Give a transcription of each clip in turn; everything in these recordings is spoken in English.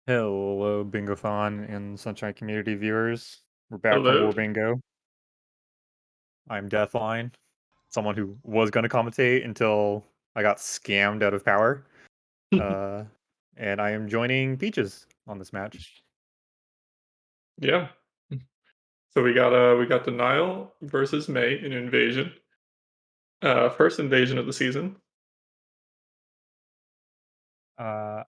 Hello, Bingothon and Sunshine Community viewers. We're back from Hello. War Bingo. I'm Deathline, someone who was going to commentate until I got scammed out of power. Uh, and I am joining Peaches on this match. Yeah. So we got Denial versus May in Invasion. First invasion of the season.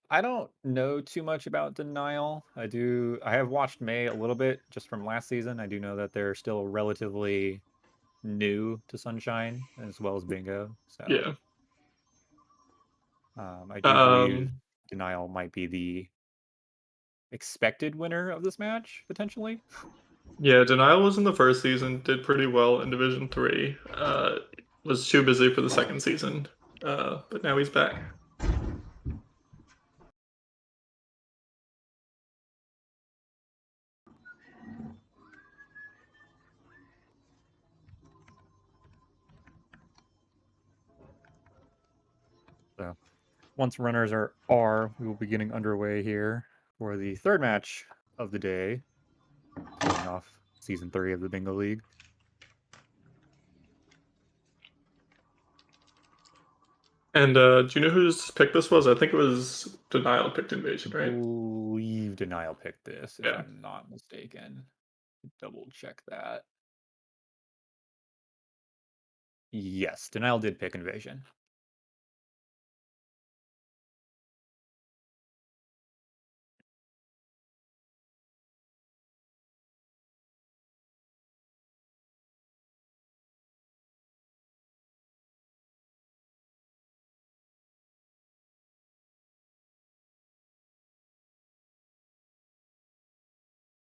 I don't know too much about Denial. I have watched May a little bit just from last season. I do know that they're still relatively new to Sunshine as well as Bingo. So Yeah. I do believe Um Denial might be the expected winner of this match, potentially. yeah, Denial was in the first season, did pretty well in Division 3. Was too busy for the second season. But now he's back. So once runners are, we will be getting underway here for the third match of the day, kicking off season 3 of the Bingo League. And do you know whose pick this was? I think it was Denial picked I Invasion, right? believe Denial picked this, if Yeah. I'm not mistaken. Double check that. Yes, Denial did pick Invasion.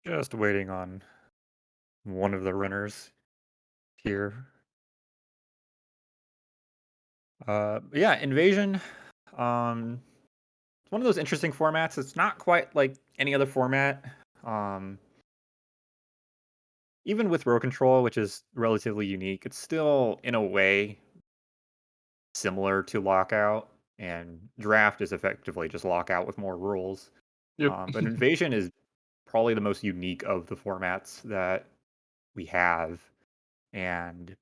Just waiting on one of the runners here. Yeah, Invasion. It's one of those interesting formats. It's not quite like any other format. Um, Even with row control, which is relatively unique, it's still in a way similar to lockout, and draft is effectively just lockout with more rules. Yep. But invasion is probably the most unique of the formats that we have, and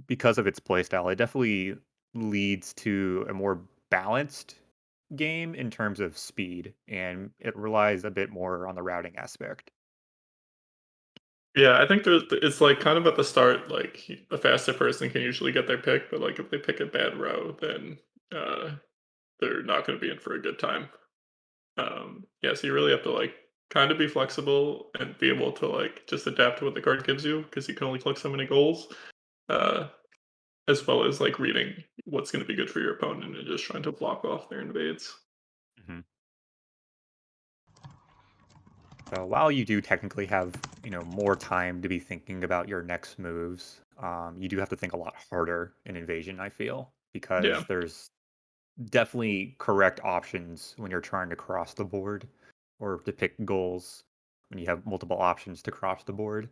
because of its playstyle, it definitely leads to a more balanced game in terms of speed, and it relies a bit more on the routing aspect. Yeah, I think it's like kind of at the start, like the faster person can usually get their pick, but like if they pick a bad row, then uh they're not gonna be in for a good time. Yeah, so you really have to like kind of be flexible and be able to like just adapt to what the card gives you because you can only collect so many goals, uh, as well as like reading what's going to be good for your opponent and just trying to block off their invades. Mhm. So while you do technically have, more time to be thinking about your next moves, you do have to think a lot harder in Invasion, I feel, because Yeah, there's definitely correct options when you're trying to cross the board or to pick goals when you have multiple options to cross the board.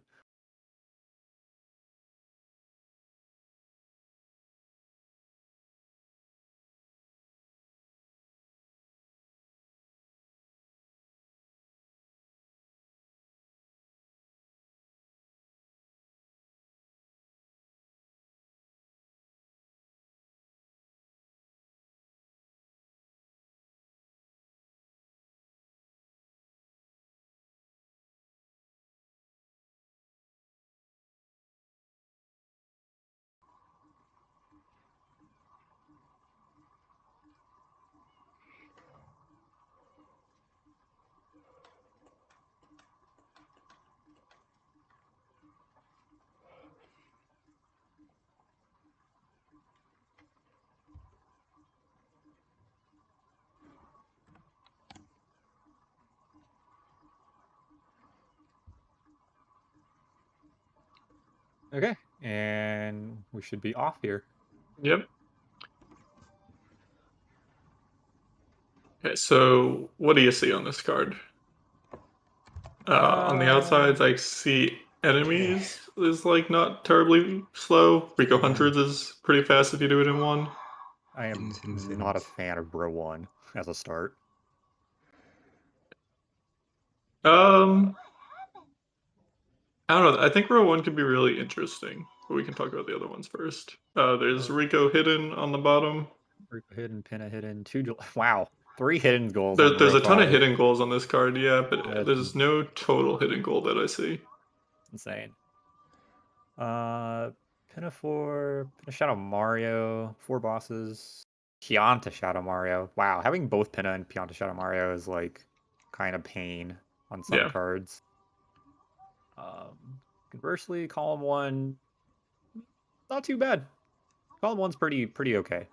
Okay, and we should be off here. yep. Okay, so what do you see on this card? On the outsides, Um, I see enemies is like not terribly slow. Rico hundreds is pretty fast if you do it in one. I am not a fan of row one as a start. Um, I don't know. I think row one could be really interesting, but we can talk about the other ones first. There's Oh, Rico hidden on the bottom. hidden, Pinna hidden, wow, 3 hidden goals There, on there's row a ton of 5. hidden goals on this card, yeah, but That's there's no total hidden goal that I see. insane. Uh, Pinafore, Pinna Shadow Mario, 4 bosses. Pianta Shadow Mario. Wow, having both Pinna and Pianta Shadow Mario is like kind of pain on some Yeah. cards. Conversely, column 1, not too bad. Column 1's pretty okay.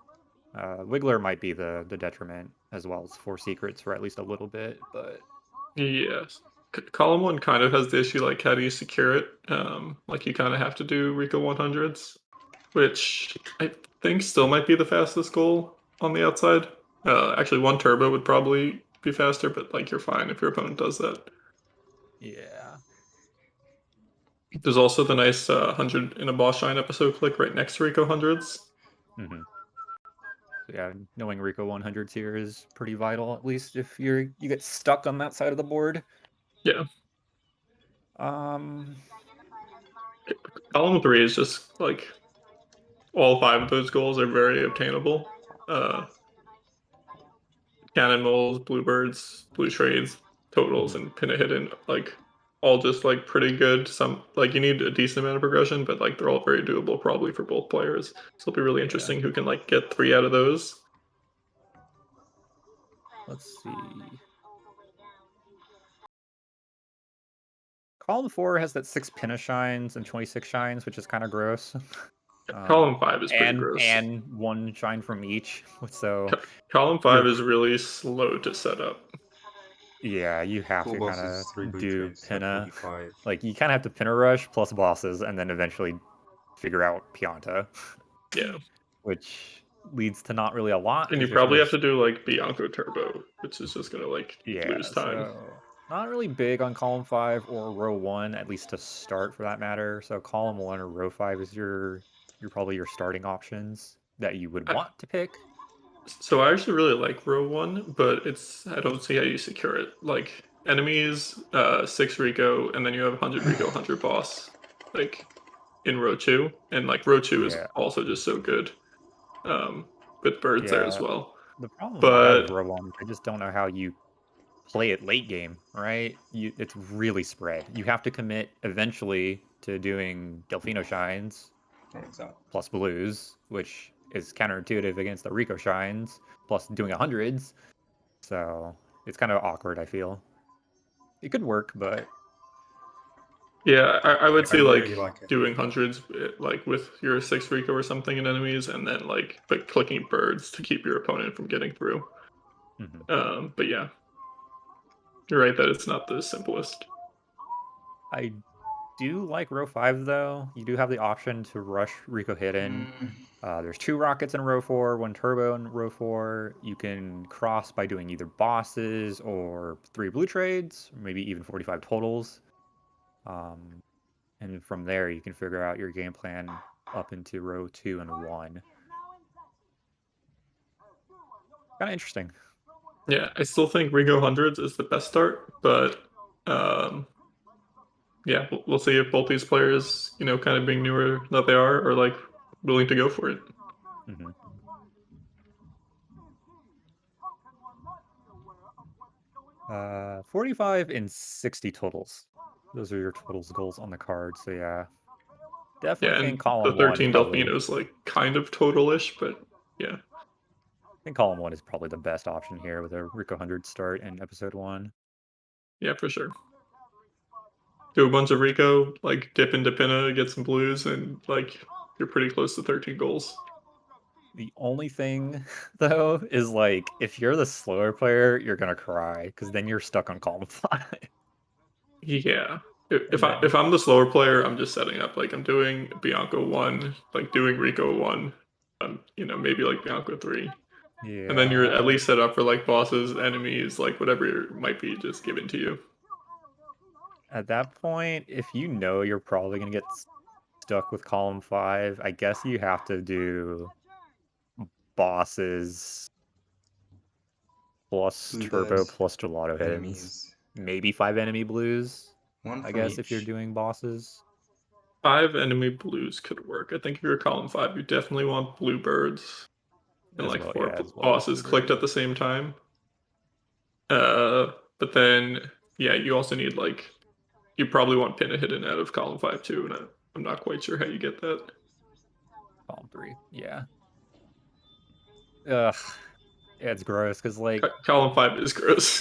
Wiggler might be the detriment, as well as 4 secrets for at least a little bit, but Yes. Column one kind of has the issue like how do you secure it? Like you kind of have to do Rico 100s, which I think still might be the fastest goal on the outside. Actually, one turbo would probably be faster, but like you're fine if your opponent does that. yeah. There's also the nice 100 in a boss shine episode click right next to Rico 100s. hmm So yeah, knowing Rico 100s here is pretty vital, at least if you get stuck on that side of the board. Yeah. Um, Column three is just like all five of those goals are very obtainable. Cannon moles, bluebirds, blue trades, totals, mhm, and pin a hidden, like all just like pretty good. Some like you need a decent amount of progression, but like they're all very doable probably for both players. So it'll be really yeah. interesting who can like get 3 out of those. Let's see. Column 4 has that 6 Pinna shines and 26 shines, which is kind of gross. Column five is pretty gross. And 1 shine from each. So Column five you're is really slow to set up. yeah, you have 4 to kind bosses, 3 of blue do trades, so Pinna. 45. Like you kind of have to Pinna rush plus bosses, and then eventually figure out Pianta, Yeah. which leads to not really a lot And you because there's probably no have to do like Bianco Turbo, which is just gonna like lose yeah. time. So not really big on column 5 or row 1, at least to start for that matter. So column 1 or row 5 is your probably your starting options that you would want to pick. So I actually really like row one, but it's I don't see how you secure it. Like enemies, 6 Rico, and then you have 100 Rico, 100 boss, like in row two, and like row two is Yeah, also just so good, um, with birds there as yeah. well. The problem I have with But row 1 is I just don't know how you play it late game, right? It's really spread. You have to commit eventually to doing Delfino shines Exactly. plus blues, which is counterintuitive against the Rico shines plus doing 100s. So it's kind of awkward, I feel. It could work, but yeah, I would I see really like like it. doing hundreds, like with your 6 Rico or something in enemies, and then like but clicking birds to keep your opponent from getting through. mhm. But yeah, you're right that it's not the simplest. I do like row 5 though. You do have the option to rush Rico Hidden. Mm, There's 2 rockets in row 4, 1 turbo in row 4. You can cross by doing either bosses or 3 blue trades, or maybe even 45 totals. Um, and from there, you can figure out your game plan up into row 2 and 1. Kind of interesting. Yeah, I still think Ringo Hundreds is the best start, but um, yeah, we'll see if both these players, kind of being newer that they are like willing to go for it. hmm 45 and 60 totals. Those are your totals goals on the card. So yeah, definitely Yeah, think and the column 1 13 probably. Delfino is like kind of total-ish, but yeah, I think column 1 is probably the best option here with a Rico 100 start in episode 1. yeah, for sure. Do a bunch of Rico, like dip into Pinna, get some blues, and like you're pretty close to 13 goals. The only thing, though, is like if you're the slower player, you're gonna cry because then you're stuck on column 5. Yeah. If And I then if I'm the slower player, I'm just setting up like I'm doing Bianco 1, like doing Rico 1, maybe like Bianco 3. And then you're at yeah, least set up for like bosses, enemies, like whatever might be just given to you. at that point, if you know you're probably gonna get stuck with column 5, I guess you have to do bosses plus blue turbo dice, plus gelato hidden. enemies. maybe 5 enemy blues, One I from guess, if you're each. doing bosses. 5 enemy blues could work. I think if you're column 5, you definitely want bluebirds and As like well, 4 yeah, as well as bosses clicked bluebird. at the same time. But then, yeah, you also need like you probably want Pinna hidden out of column 5 too, and I'm not quite sure how you get that. Column 3, yeah. Ugh, yeah, it's gross because like, Column 5 is gross.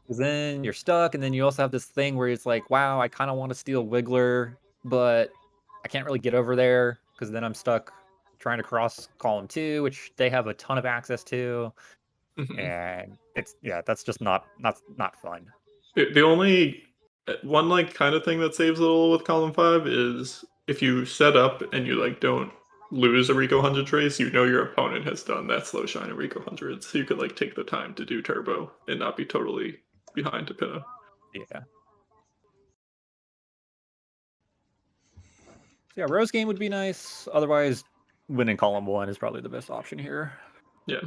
'cause then you're stuck, and then you also have this thing where it's like, "Wow, I kinda wanna steal Wiggler, but I can't really get over there because then I'm stuck trying to cross column 2, which they have a ton of access to." Mhm. And it's yeah, that's just not fun. The only one like kind of thing that saves a little with column 5 is if you set up and you like don't lose a Rico 100 race, you know your opponent has done that slow shine in Rico 100, so you could like take the time to do turbo and not be totally behind to Pinna. Yeah. So yeah, Rose game would be nice. Otherwise, winning column 1 is probably the best option here. Yeah.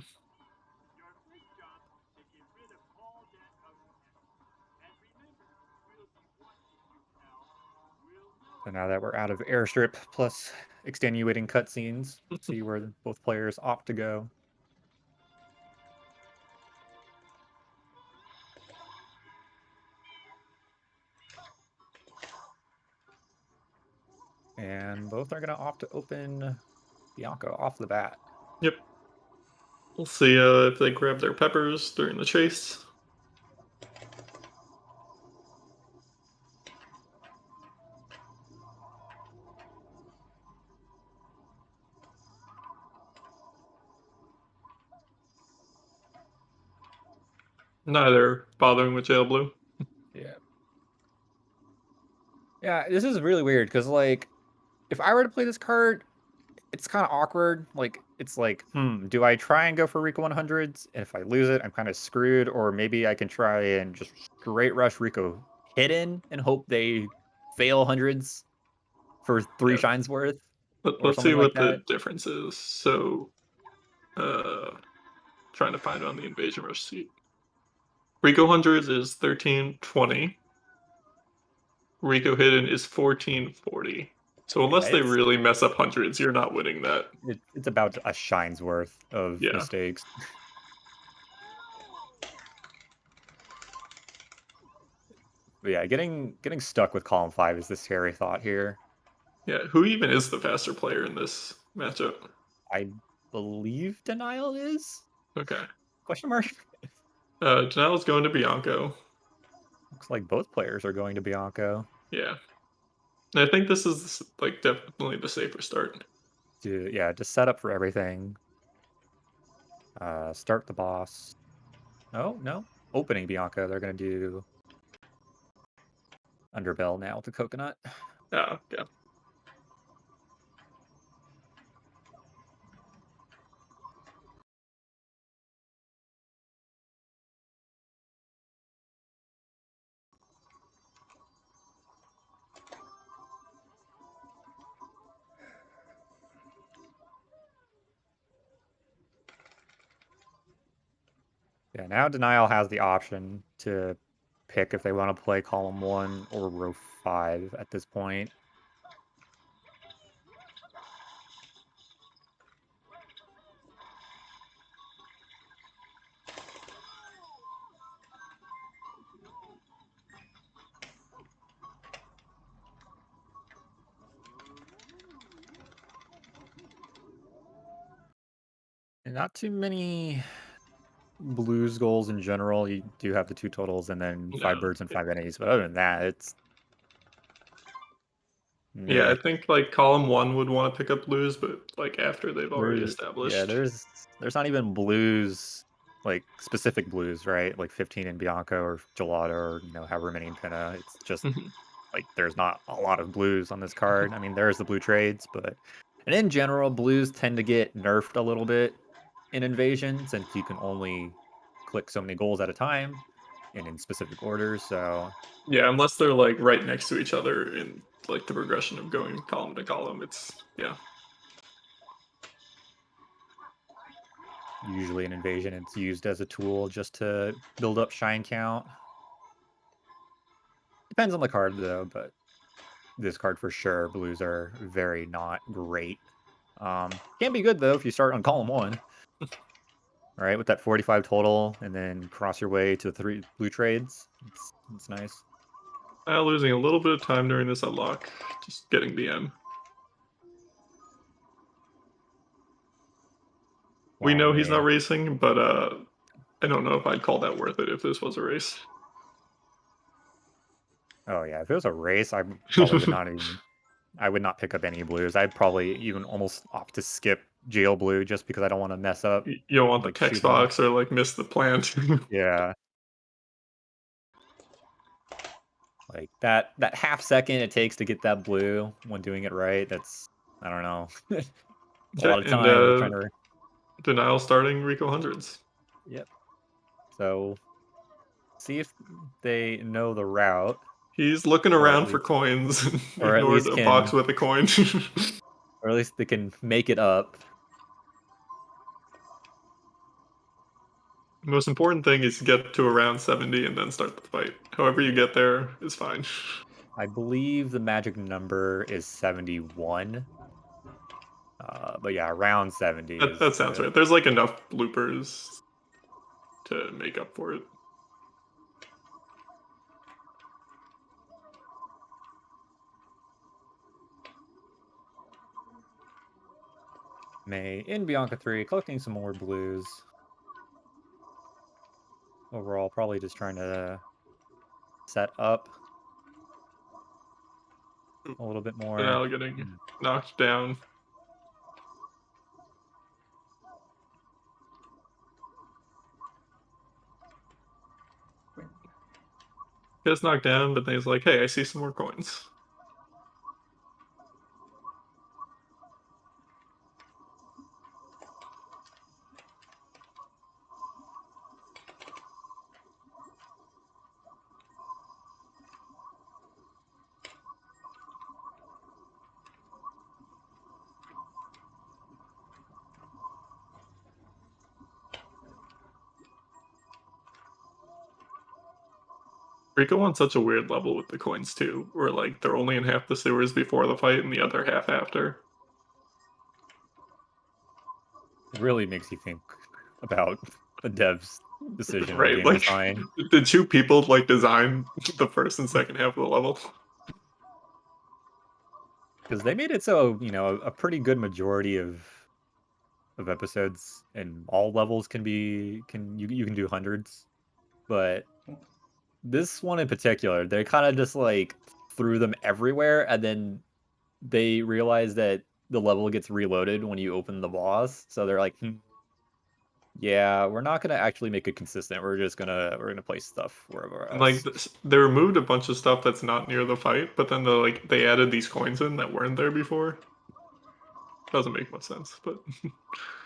So now that we're out of airstrip plus extenuating cutscenes, see where both players opt to go. And both are going to opt to open Bianco off the bat. Yep. We'll see if they grab their peppers during the chase. Neither bothering with Jail Blue. Yeah. Yeah, this is really weird because, like, if I were to play this card, it's kind of awkward. Like, it's like, do I try and go for Rico 100s? And if I lose it, I'm kind of screwed. Or maybe I can try and just straight rush Rico hidden and hope they fail hundreds for 3 Yeah. shines worth or Let's see something like what that. the difference is. So, uh, trying to find it on the invasion rush sheet. Rico hundreds is 1320. Rico hidden is 1440. So Yeah, unless they really mess up hundreds, you're not winning that. it's about a shine's worth of Yeah. mistakes. But yeah, getting stuck with column 5 is the scary thought here. Yeah. Who even is the faster player in this matchup? I believe Denial is? Okay. Question mark? Janelle's going to Bianco. Looks like both players are going to Bianco Yeah. And I think this is like definitely the safer start. to yeah, to set up for everything. Start the boss. Oh, no. Opening Bianca, they're gonna do Underbell now with the coconut. Yeah. Yeah, now Denial has the option to pick if they want to play column 1 or row 5 at this point. And not too many blues goals in general. You do have the 2 totals and then 5 No. birds and 5 NAs, but other than that, it's Yeah, I meh. think like column one would want to pick up blues, but like after they've already Yeah, established. there's not even blues, like, specific blues, right? Like 15 in Bianco or Gelato or, however many in Pinna. It's just, Mhm. like, there's not a lot of blues on this card. I mean, there's the blue trades, but and in general, blues tend to get nerfed a little bit in Invasion since you can only click so many goals at a time and in specific orders, so Yeah, unless they're like right next to each other in like the progression of going column to column, it's yeah. usually in Invasion, it's used as a tool just to build up shine count. Depends on the card though, but this card for sure, blues are very not great. Can be good though if you start on column 1, right, with that 45 total, and then cross your way to 3 blue trades. It's nice. Losing a little bit of time during this unlock, just getting the M. We Wow, know he's not man. racing, but I don't know if I'd call that worth it if this was a race. Oh yeah, if it was a race, I probably would not even I would not pick up any blues. I'd probably even almost opt to skip jail blue just because I don't want to mess up, You don't want the like, text shooting off. box or like miss the plant. Yeah. Like, that half second it takes to get that blue when doing it right, that's I don't know. A Okay, lot of and time trying to. denial starting Rico hundreds. Yep. So, see if they know the route, He's looking or at around for least coins. or at Ignored least a box can with a coin. or at least they can make it up. The most important thing is to get to around 70 and then start the fight. However you Yeah. get there is fine. I believe the magic number is 71, but yeah, around 70 That is sounds right. There's like enough bloopers to make up for it. May in Bianca 3, collecting some more blues. Overall, probably just trying to set up a little bit more. Denial getting Mm. knocked down. Gets knocked down, but then he's like, hey, I see some more coins. Rico on such a weird level with the coins too, where like they're only in half the sewers before the fight and the other half after. Really makes you think about the dev's decision on Right, game like design. the two people like design the first and second half of the level. Because they made it so, a pretty good majority of episodes and all levels you can do hundreds, but this one in particular, they kinda just, like, threw them everywhere, and then they realized that the level gets reloaded when you open the boss, so they're like, "Hmm, yeah, we're not gonna actually make it consistent, we're gonna place stuff wherever And like else." they removed a bunch of stuff that's not near the fight, but then they added these coins in that weren't there before. Doesn't make much sense, but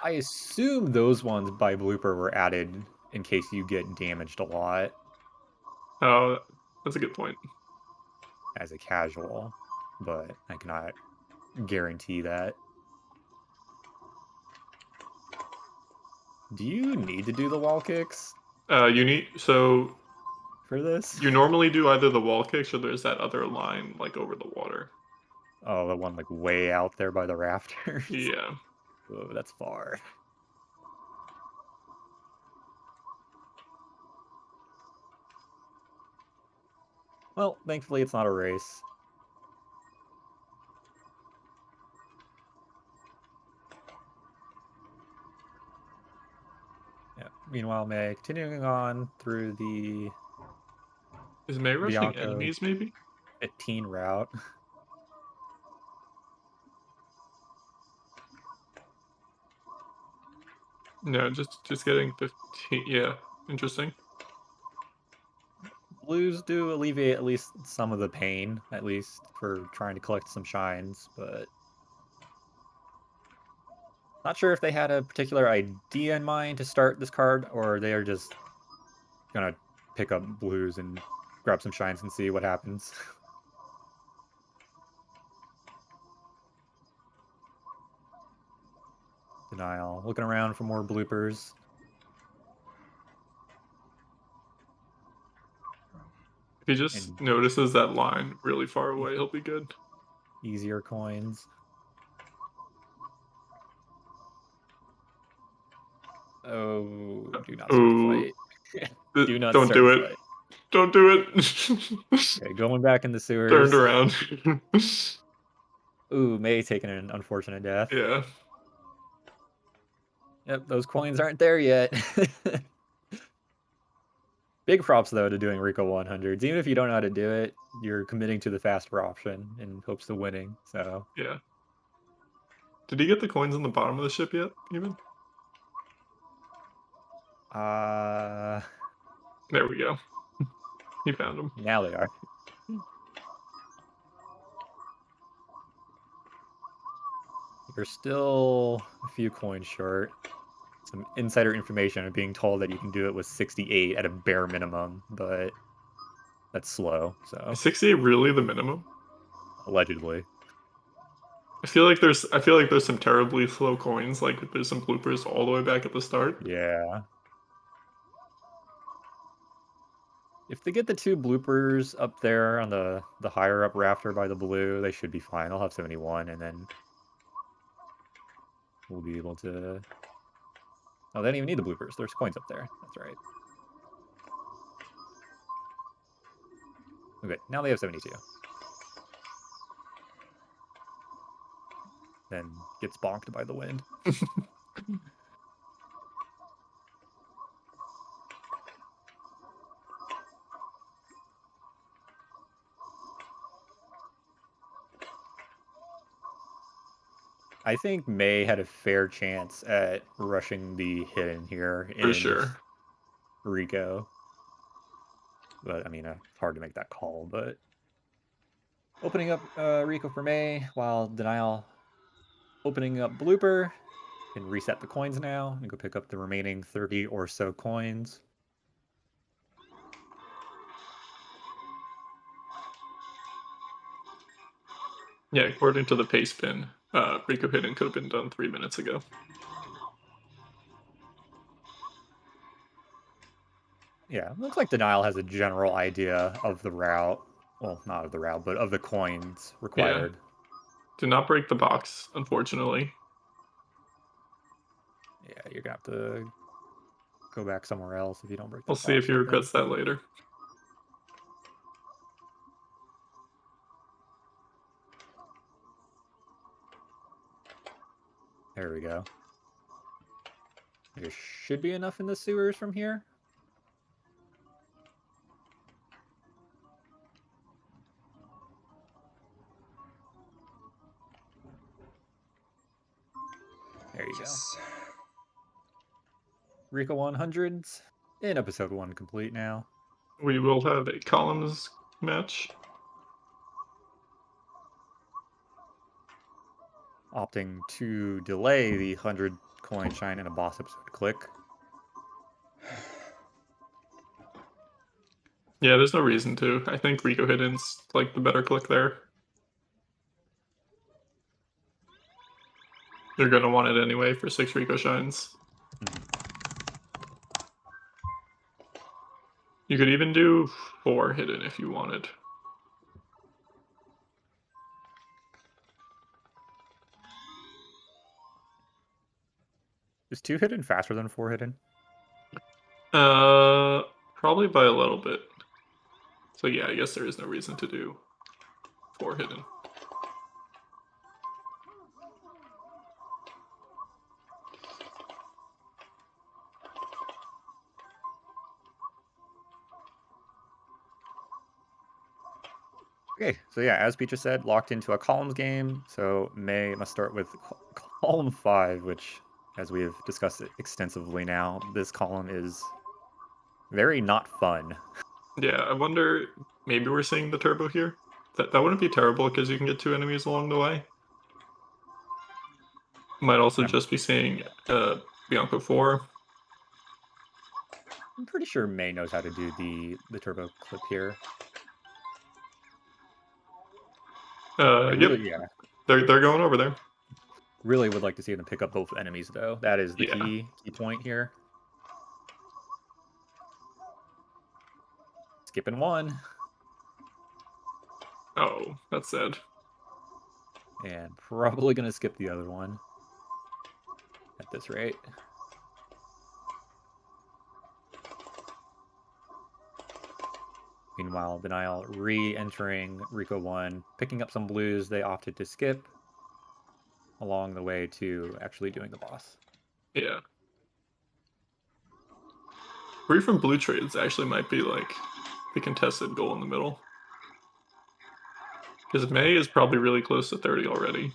I assume those ones by blooper were added in case you get damaged a lot oh, that's a good point. as a casual, but I cannot guarantee that. Do you need to do the wall kicks You need so for this? you normally do either the wall kicks or there's that other line like over the water. Oh, the one, like, way out there by the rafters? Yeah. Oh, that's far. Well, thankfully, it's not a race. Yeah. Meanwhile, May continuing on through the Is May rushing Bianco enemies maybe? 15 route. No, just getting 15. Yeah, interesting. Blues do alleviate at least some of the pain, at least for trying to collect some shines, but not sure if they had a particular idea in mind to start this card, or they are just gonna pick up blues and grab some shines and see what happens. Denial. Looking around for more bloopers. he just and notices that line really far away, he'll be good. easier coins. Oh, do not start the Ooh, fight. Do not don't start do the it. fight. Don't do it. Okay, going back in the Turned sewers. around. Ooh, May taking an unfortunate death. Yeah. Yep, those coins aren't there yet. Big props though to doing Rico 100s. Even if you don't know how to do it, you're committing to the faster option in hopes of winning. So, Yeah. Did he get the coins on the bottom of the ship yet, even? uh, There we go. He found them. now they are. You're still a few coins short. Some insider information of being told that you can do it with 68 at a bare minimum, but that's slow. Is So 68 really the minimum? allegedly, I feel like there's some terribly slow coins, like, there's some bloopers all the way back at the start. yeah. If they get the two bloopers up there on the higher up rafter by the blue, they should be fine. I'll have 71, and then we'll be able to. Oh, they don't even need the bloopers. There's coins up there. That's right. Okay, now they have 72. Then gets bonked by the wind. I think May had a fair chance at rushing the hidden here For in sure. Rico. But I mean, it's hard to make that call. But opening up Rico for May while Denial opening up Blooper. Can reset the coins now and go pick up the remaining 30 or so coins. Yeah, according to the pace bin, Rico Hidden could have been done 3 minutes ago. Yeah, looks like Denial has a general idea of the route. Well, not of the route, but of the coins Yeah. required. Did not break the box, unfortunately. Yeah, you're gonna have to go back somewhere else if you don't break We'll that see if box he open. regrets that later. There we go. There should be enough in the sewers from here. There you go. Yes. Rico 100s in episode 1 complete now. We will have a columns match. Opting to delay the 100 coin shine in a boss episode click. Yeah, there's no reason to. I think Rico Hidden's like the better click there. You're gonna want it anyway for 6 Rico Shines. Mhm. You could even do 4 hidden if you wanted. Is 2 hidden faster than 4 hidden? Uh, Probably by a little bit. So yeah, I guess there is no reason to do 4 hidden. Okay, so yeah, as Peach just said, locked into a columns game. So May must start with column 5, which, as we have discussed it extensively now, this column is very not fun. Yeah, I wonder, maybe we're seeing the turbo here? That wouldn't be terrible because you can get 2 enemies along the way. Might also I'm, just be seeing Bianco 4. I'm pretty sure May knows how to do the turbo clip here. I Yep, really, yeah, they're going over there. really would like to see them pick up both enemies though. That is the Yeah. key point here. Skipping one. Oh, that's sad. and probably gonna skip the other one at this rate. Meanwhile, Denial re-entering Rico 1, picking up some blues they opted to skip along the way to actually doing the boss. Yeah. Three from blue trades actually might be like the contested goal in the middle. Because May is probably really close to 30 already.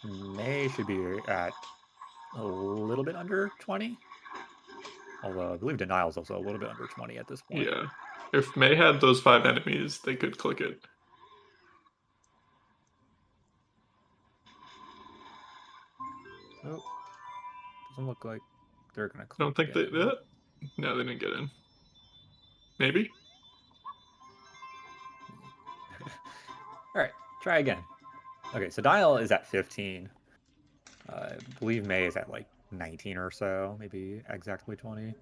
May should be at a little bit under 20. Although I believe Denial is also a little bit under 20 at this point. Yeah. If May had those 5 enemies, they could click it. Nope, doesn't look like they're gonna I don't click think they in. that. No, they didn't get in. Maybe? All right, try again. Okay, so Dial is at 15. I believe May is at like 19 or so, maybe exactly 20.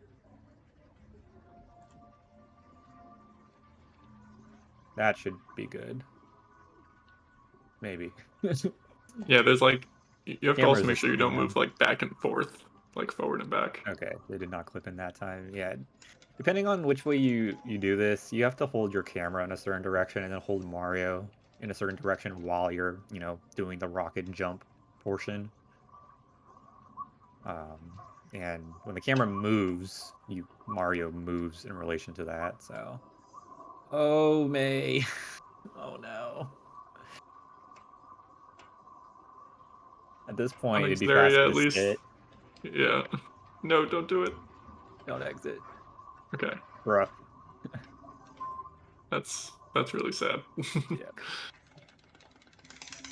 That should be good. Maybe. Yeah, there's like you have to also Cameras are make sure you don't move spam. like back and forth, like forward and back. Okay, they did not clip in that time. Yeah. Depending on which way you do this, you have to hold your camera in a certain direction and then hold Mario in a certain direction while you're, doing the rocket jump portion. And when the camera moves, Mario moves in relation to that. So, oh May, oh no. At this point, it'd Nothing's be there faster yet, to at least. sit. Yeah. No, don't do it. Don't exit. Okay. Bruh. That's really sad. Yeah.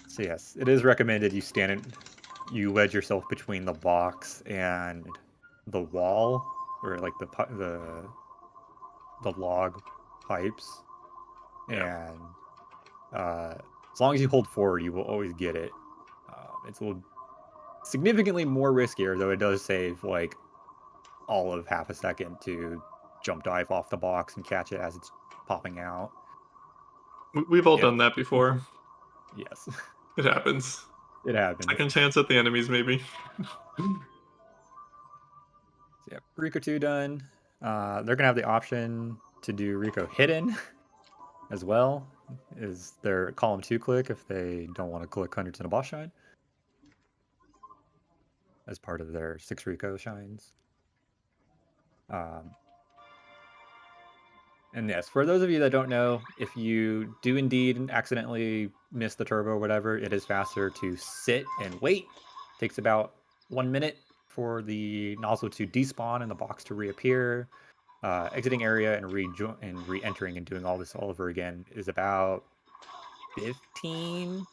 So yes, it is recommended you wedge yourself between the box and the wall, or like the log pipes, Yeah. and as long as you hold forward, you will always get it. It's a little significantly more riskier, though it does save like all of half a second to jump dive off the box and catch it as it's popping out. We've all If done that before. yes, It happens. it happens. Second chance at the enemies, maybe. So yeah, Rico 2 done. They're gonna have the option to do Rico hidden as well. Is their column 2 click if they don't want to click Hundreds in a Boss Shine as part of their 6 Rico shines. Um, and yes, for those of you that don't know, if you do indeed accidentally miss the turbo or whatever, it is faster to sit and wait. Takes about 1 minute for the nozzle to despawn and the box to reappear. Exiting area and re-entering and doing all this all over again is about 15,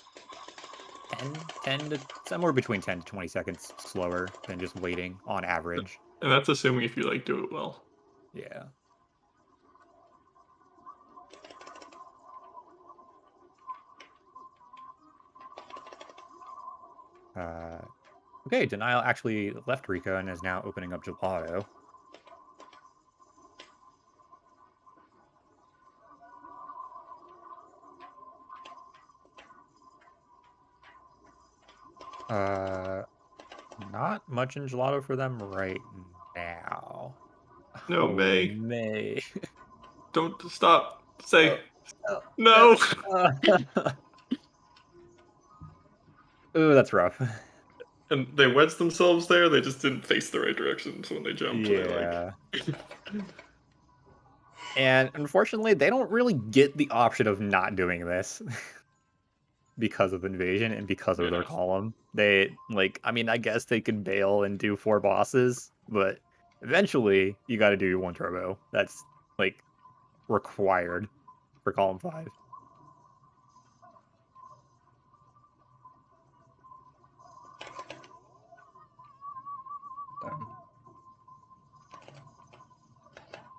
10 to somewhere between 10 to 20 seconds slower than just waiting on average. And that's assuming if you like do it well. Yeah. Uh, okay, Denial actually left Rico and is now opening up Gelato. Uh, Not much in Gelato for them right now. No, Oh, May. May. Don't stop. Say Oh, oh, no. no. Ooh, that's rough. And they wedged themselves there. They just didn't face the right direction. So when they jumped, they like. Yeah. And unfortunately, they don't really get the option of not doing this because of Invasion and because of their Yeah. column. They like, I mean, I guess they could bail and do 4 bosses, but eventually you got to do your 1 turbo. That's like required for column 5.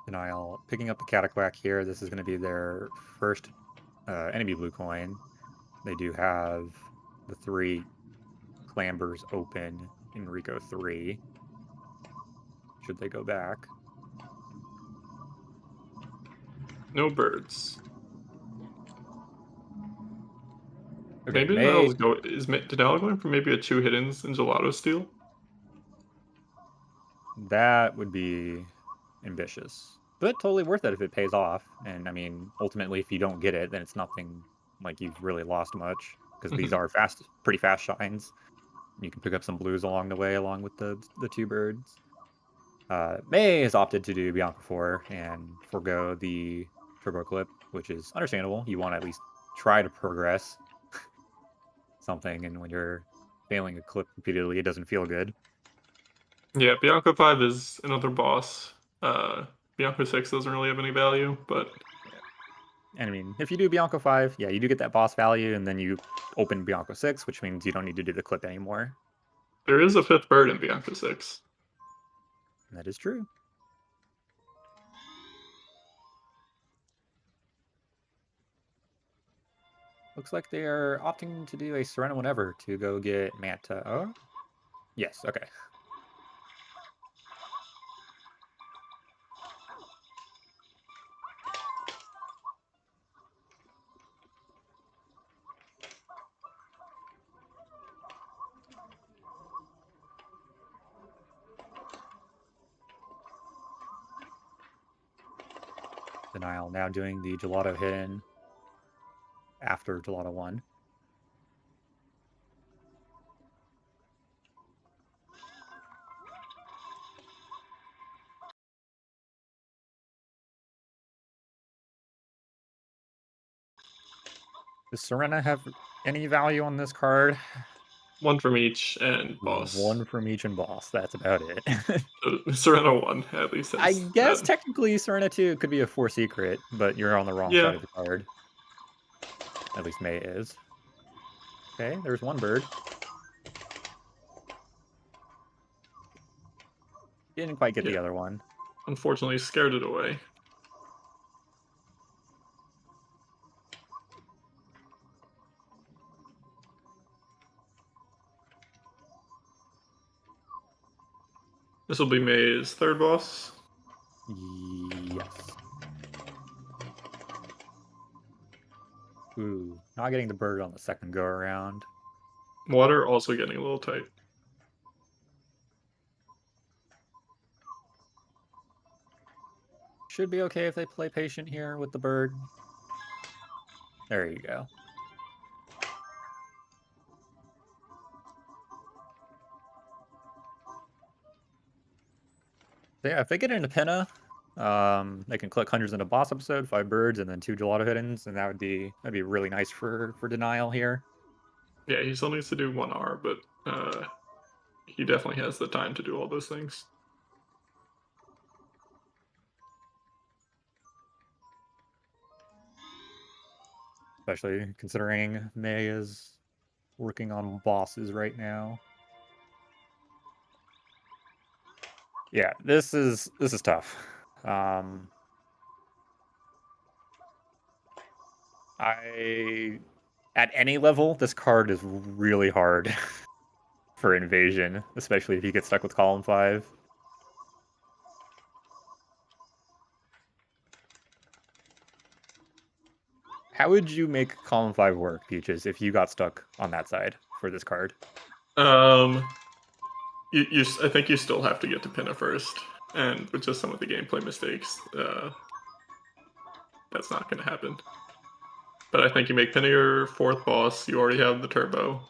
Denial picking up the Cataquack here. This is going to be their first enemy blue coin. They do have the 3 clambers open in Rico 3. Should they go back? No birds. Okay, Maybe May. Denali's go is Denali going for maybe a 2 hiddens and gelato steal? That would be ambitious, but totally worth it if it pays off. And I mean, ultimately, if you don't get it, then it's nothing like you've really lost much because these Mhm. are pretty fast shines. You can pick up some blues along the way, along with the two birds. May has opted to do Bianca 4 and forego the turbo clip, which is understandable. You want to at least try to progress something, and when you're failing a clip repeatedly, it doesn't feel good. Yeah, Bianca 5 is another boss. Bianca 6 doesn't really have any value, but Yeah. And I mean, if you do Bianco 5, yeah, you do get that boss value, and then you open Bianco 6, which means you don't need to do the clip anymore. there is a 5th bird in Bianca 6. And that is true. Looks like they are opting to do a Serena whenever to go get Manta. Oh, yes, okay. Denial now doing the Gelato hidden after Gelato 1. Does Serena have any value on this card? 1 from each and boss. One from each and boss. That's about it. Serena 1 at least I has guess that. technically Serena 2 could be a 4 secret, but you're on the wrong Yeah, side of the card. At least May is. Okay, there's one bird. Didn't quite get yeah. the other one. Unfortunately, scared it away. This will be May's 3rd boss. Yes. Ooh, not getting the bird on the second go around. Water also getting a little tight. Should be okay if they play patient here with the bird. There you go. So yeah, if they get into Pinna, they can click hundreds in a boss episode, 5 birds, and then 2 gelato hiddens, and that'd be really nice for denial here. Yeah, he still needs to do 1 R, but he definitely has the time to do all those things. Especially considering May is working on bosses right now. Yeah, this is tough. Um, I at any level, this card is really hard for invasion, especially if you get stuck with column 5. How would you make column 5 work, Peaches, if you got stuck on that side for this card? Um, I think you still have to get to Pinna first, and with just some of the gameplay mistakes, that's not going to happen. But I think you make Pinna your 4th boss. You already have the turbo.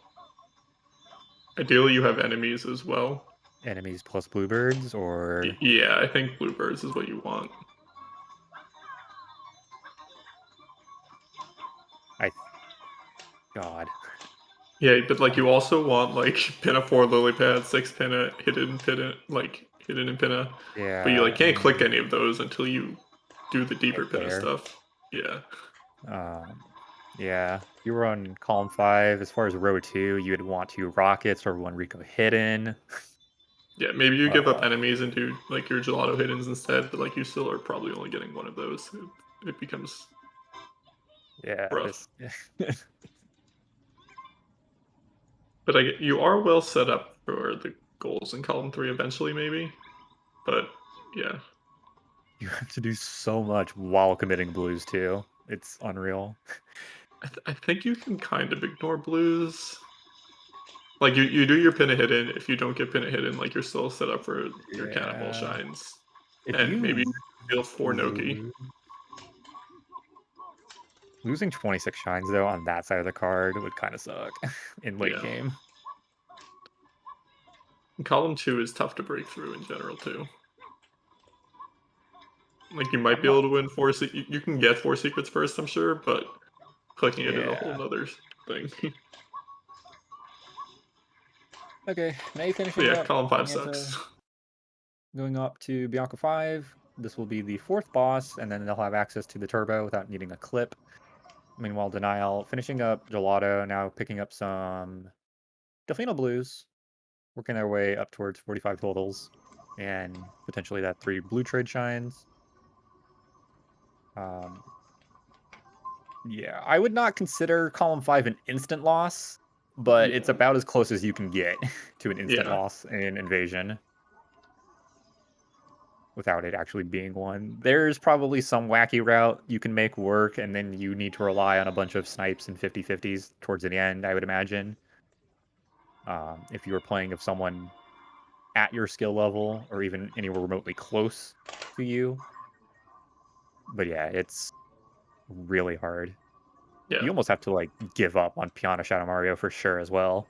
Ideally, you have enemies as well. Enemies plus bluebirds, or Yeah, I think bluebirds is what you want. I God. Yeah, but like you also want like Pinna 4 lily pad, 6 Pinna, hidden in Pinna. But you like Yeah, I can't click mean, any of those until you do the deeper get Pinna there. stuff. Yeah. Um, yeah, you were on column 5. As far as row 2, you would want 2 rockets or 1 Rico hidden. Yeah, maybe you give up Uh, enemies and do like your gelato hiddens instead, but like you still are probably only getting one of those. It becomes yeah, rough. this But you are well set up for the goals in column 3 eventually, maybe. But yeah. you have to do so much while committing blues too. It's unreal. I think you can kind of ignore blues. Like, you do your Pinna Hidden, if you don't get Pinna Hidden, like, you're still set up for your Cannonball Yeah. Shines, If and maybe you steal 4 Noki. lo losing 26 shines, though, on that side of the card would kinda suck in late Yeah. game. Column 2 is tough to break through in general, too. Like, you might I'm be able not to win 4 se you can get 4 secrets first, I'm sure, but clicking it is a whole Yeah. 'nother thing. Okay, May But finishing yeah, up column 5 Manta, sucks. going up to Bianca 5. This will be the 4th boss, and then they'll have access to the turbo without needing a clip. Meanwhile, Denial finishing up Gelato, now picking up some Delfino Blues, working their way up towards 45 totals, and potentially that 3 blue trade shines. Um, yeah, I would not consider column 5 an instant loss, but it's Yeah. about as close as you can get to an instant Yeah. loss in Invasion without it actually being one. There's probably some wacky route you can make work, and then you need to rely on a bunch of snipes and 50/50s towards the end, I would imagine. If you were playing of someone at your skill level or even anywhere remotely close to you. But yeah, it's really hard. Yeah. You almost have to like give up on Piano Shadow Mario for sure as well.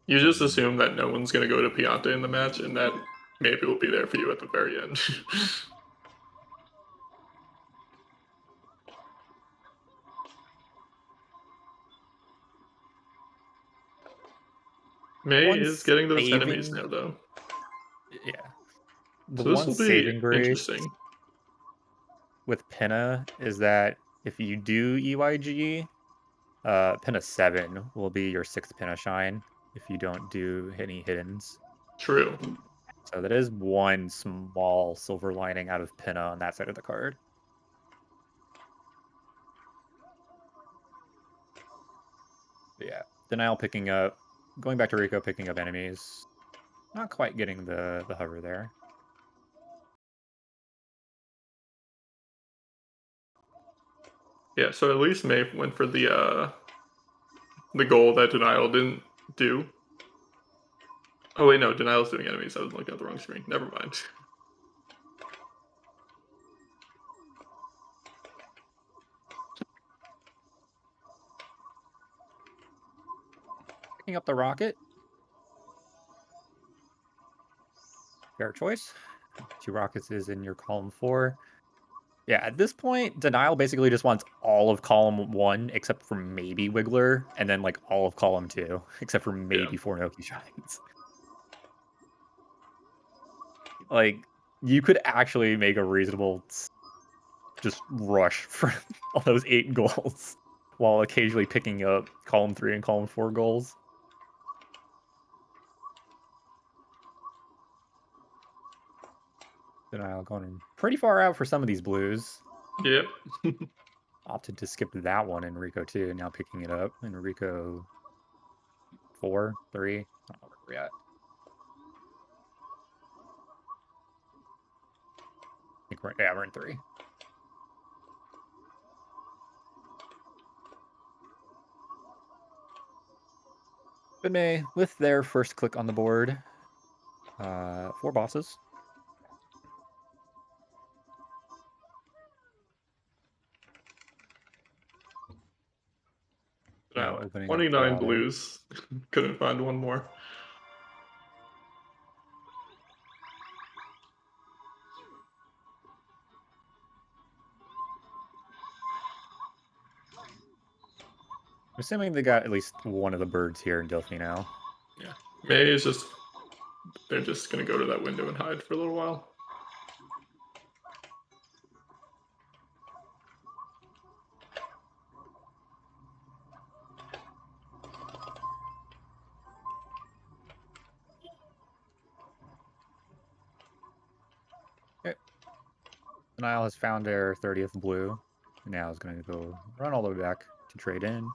You just Um, assume that no one's gonna go to Pianta in the match, and that maybe will be there for you at the very end. May one is getting those enemies saving, now, though. yeah, the So this one will be saving grace interesting. with Pinna is that if you do EYG, Pinna 7 will be your 6th Pinna shine if you don't do any hiddens. True. So that is one small silver lining out of Pinna on that side of the card. But yeah, Denial picking up, going back to Rico picking up enemies. Not quite getting the hover there. Yeah, so at least May went for the goal that Denial didn't do. Oh wait, no, Denial's doing enemies. I was looking at the wrong screen. Never mind. Picking up the rocket, fair choice. 2 rockets is in your column 4. Yeah, at this point, Denial basically just wants all of column 1 except for maybe Wiggler, and then like all of column 2 except for Yeah. maybe 4 Noki Shines. Like, you could actually make a reasonable just rush for all those 8 goals while occasionally picking up column 3 and column 4 goals. Denial going pretty far out for some of these blues. Yep. Opted to skip that one in Rico 2, now picking it up in Rico 4, 3. I don't know where we're at. I think we're in 3. But May, with their first click on the board, 4 bosses. Now Now opening up 29 Gelato. blues. Couldn't find one more. I'm assuming they got at least one of the birds here in Delfino. Yeah. May is just they're just gonna go to that window and hide for a little while. Okay. Denial has found their 30th blue. And now is going to go run all the way back to trade in.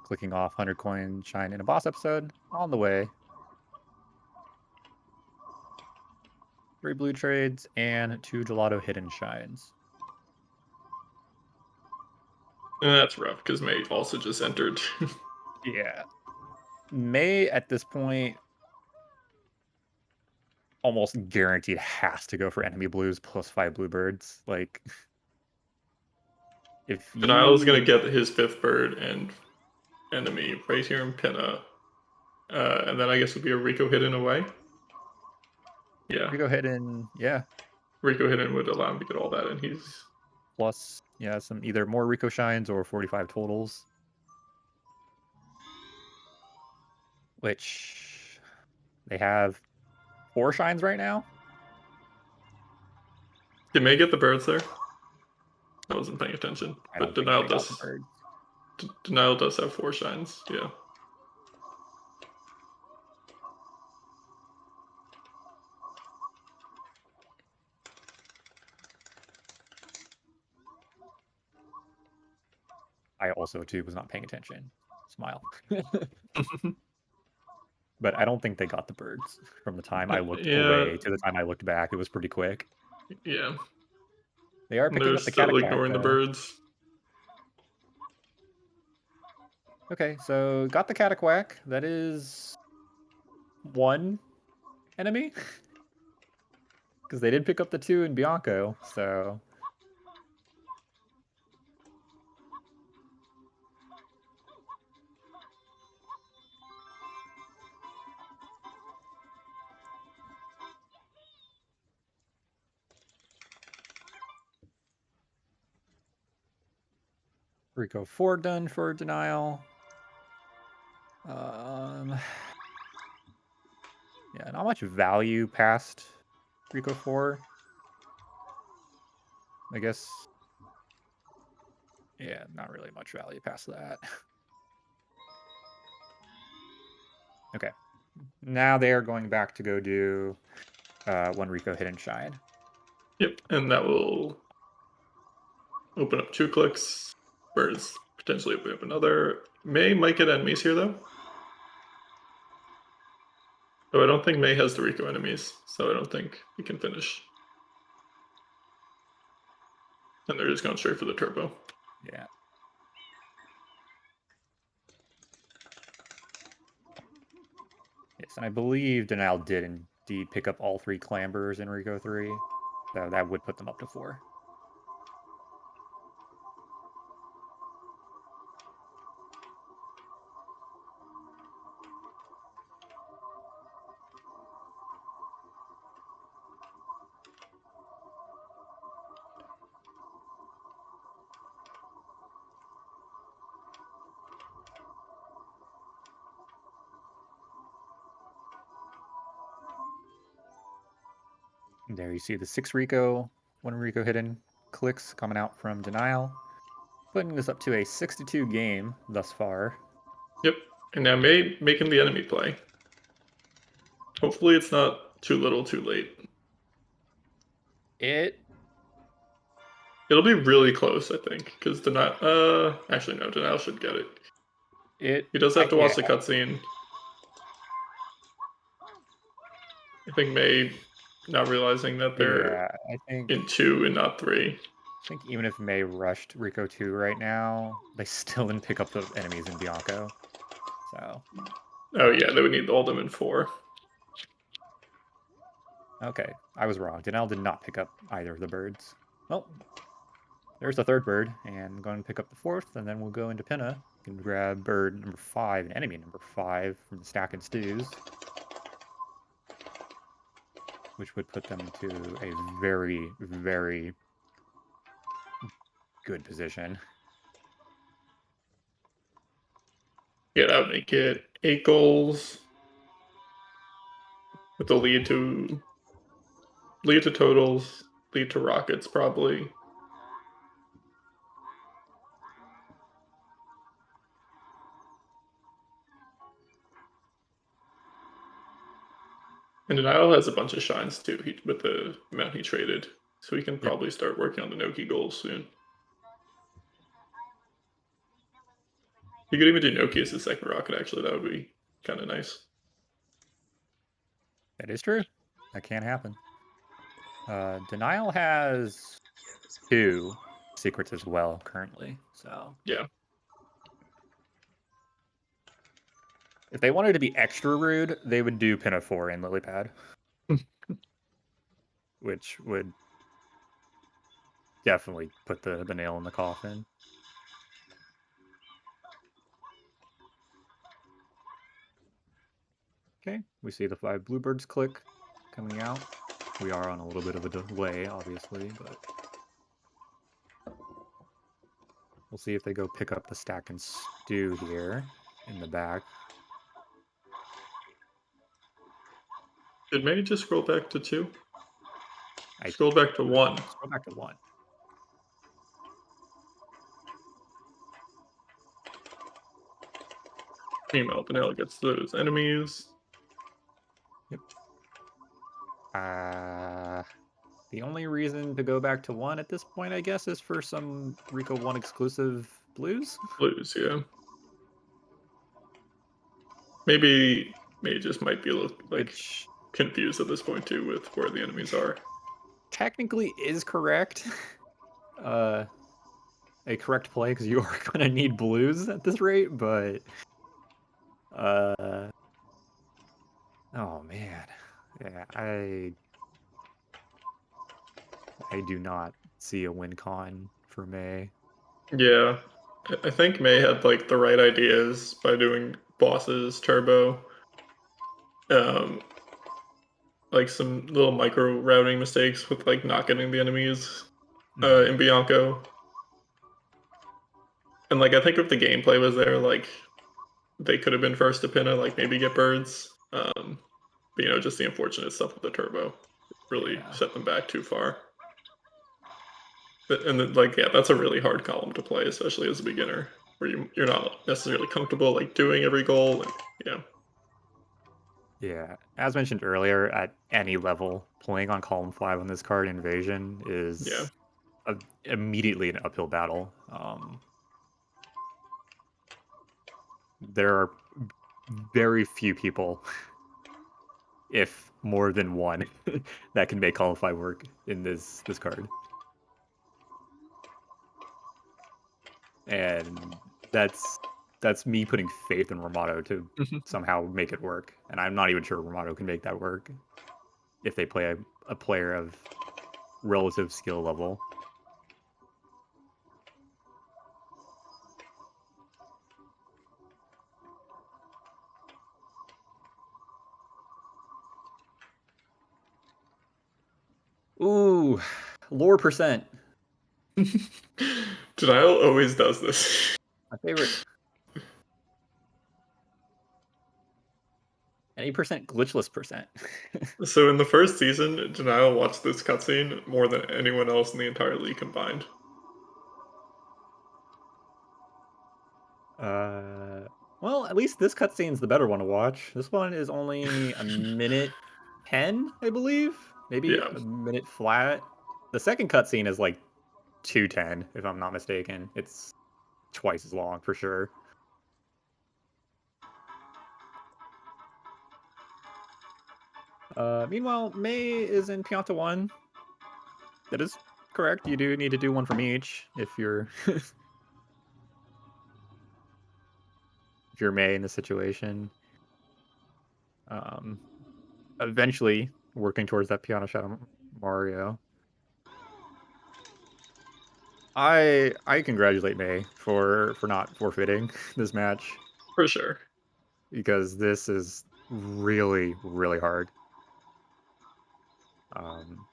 Clicking off 100 coin shine in a boss episode on the way. 3 blue trades and 2 gelato hidden shines. That's rough because May also just entered. Yeah. May at this point almost guaranteed has to go for enemy blues plus 5 bluebirds. Like if Denial is gonna you get his 5th bird and enemy right here in Pinna. And then I guess it'll be a Rico hidden away. Yeah, we go ahead and yeah, Rico hidden would allow him to get all that, and he's plus yeah, some either more Rico shines or 45 totals, which they have 4 shines right now. Did May get the birds there? I wasn't paying attention, I but don't think they got the birds. Denial does have 4 shines. Yeah. I also too was not paying attention. Smile. But I don't think they got the birds from the time I looked Yeah, away to the time I looked back. It was pretty quick. yeah. They are picking They're up the still Cataquack, ignoring the though. birds. Okay, so got the Cataquack. That is 1 enemy. Because they did pick up the 2 in Bianco, so... Rico 4 done for denial. Um, yeah, not much value past Rico 4. I guess, yeah, not really much value past that. Okay, now they are going back to go do 1 Rico Hidden Shine. Yep, and that will open up 2 clicks. Birds potentially open up another. May might get enemies here though. Though I don't think May has the Rico enemies, so I don't think he can finish. And they're just going straight for the turbo. Yeah. Yes, and I believe Denial did indeed pick up all 3 Clambers in Rico 3. So that would put them up to 4. There you see the 6 Rico, 1 Rico Hidden clicks coming out from Denial. Putting this up to a 6-2 game thus far. Yep. And now May making the enemy play. Hopefully it's not too little too late. It It'll be really close, I think, because Denial actually no, Denial should get it. it He does have I to yeah, watch the cutscene. I think May not realizing that they're yeah, I think in 2 and not 3. even if May rushed Rico 2 right now, they still didn't pick up the enemies in Bianco. So, Oh yeah, they would need all them in 4. okay, I was wrong. Denial did not pick up either of the birds. Well, there's the 3rd bird, and go and pick up the 4th, and then we'll go into Pinna. Can grab bird number 5 and enemy number 5 from the stack and stews, which would put them into a very, very good position. Yeah, that would make it 8 goals with the lead to totals, lead to rockets probably. And Denial has a bunch of shines too with the amount he traded. So he can Yep, probably start working on the Noki goals soon. He could even do Noki as his second rocket, actually. That would be kind of nice. that is true. That can happen. Denial has 2 secrets as well currently. So Yeah. if they wanted to be extra rude, they would do Pinafore and Lilypad, which would definitely put the nail in the coffin. Okay, we see the 5 bluebirds click coming out. We are on a little bit of a delay, obviously, but we'll see if they go pick up the stack and stew here in the back. Did May just scroll back to 2? I Scroll back to 1. scroll back to 1. Meanwhile, Vanilla gets those enemies. Yep. Uh, the only reason to go back to 1 at this point, I guess, is for some Rico 1 exclusive blues, Blues, yeah. Maybe May just might be a little, like, which confused at this point too with where the enemies are. technically is correct. uh, a correct play because you are going to need blues at this rate, but uh, oh man, yeah, I do not see a win con for May. Yeah. I think May had, like, the right ideas by doing bosses, turbo, um, like, some little micro routing mistakes with, like, not getting the enemies, Mhm. in Bianco. And, like, I think if the gameplay was there, like, they could have been first to Pinna, like, maybe get birds. But, just the unfortunate stuff with the turbo really Yeah, set them back too far. And then, like, yeah, that's a really hard column to play, especially as a beginner, where you're not necessarily comfortable, like, doing every goal and yeah. yeah. As mentioned earlier, at any level, playing on column 5 on this card, Invasion, Yeah. is immediately an uphill battle. There are very few people, if more than one, that can make column 5 work in this card. And that's me putting faith in Ramato to Mhm. somehow make it work, and I'm not even sure Ramato can make that work if they play a player of relative skill level. Ooh, lore percent. Denial always does this. My favorite. Any percent glitchless percent. So in the first season, Denial watched this cutscene more than anyone else in the entire league combined. uh, well, at least this cutscene's the better one to watch. This one is only a minute 10, I believe. Maybe Yeah, a minute flat. The second cutscene is like 2:10, if I'm not mistaken. It's twice as long for sure. Meanwhile, May is in Pianta 1. That is correct. You do need to do one from each if you're if you're May in the situation. Um, eventually working towards that Piano Shadow Mario. I congratulate May for not forfeiting this match for sure. because this is really really hard. Um,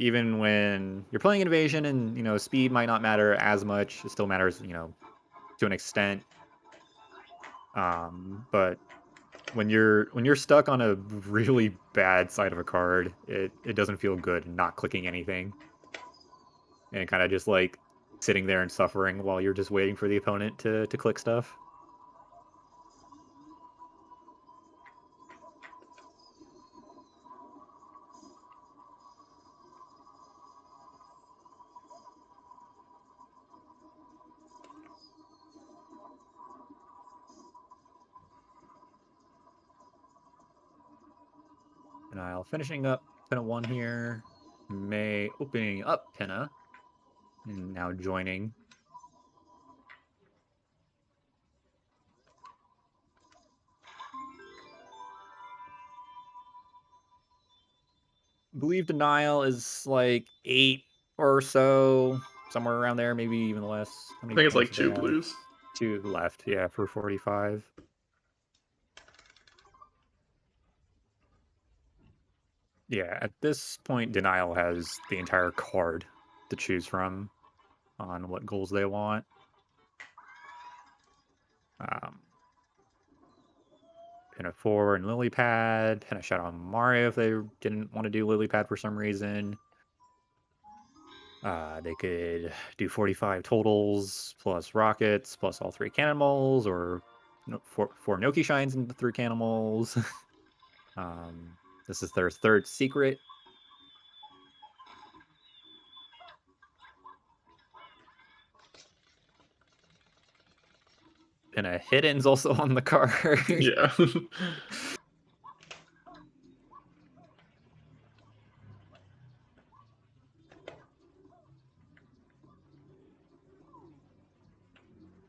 even when you're playing Invasion and speed might not matter as much, it still matters, to an extent. But when you're stuck on a really bad side of a card, it doesn't feel good not clicking anything and kind of just like sitting there and suffering while you're just waiting for the opponent to click stuff. And I'll finishing up 10-1 here. May opening up Pinna and now joining. Believe denial is like 8 or so, somewhere around there, maybe even less. How I many think it's pennies like do they 2 have? blues. 2 left, yeah, for 45. Yeah, at this point, denial has the entire card to choose from on what goals they want. Um, Pin a 4 and lily pad, pin a shot on Mario if they didn't want to do lily pad for some reason. They could do 45 totals plus rockets plus all 3 cannonballs, or four Noki shines into 3 cannonballs. um, this is their third secret. And a hidden's also on the card. Yeah.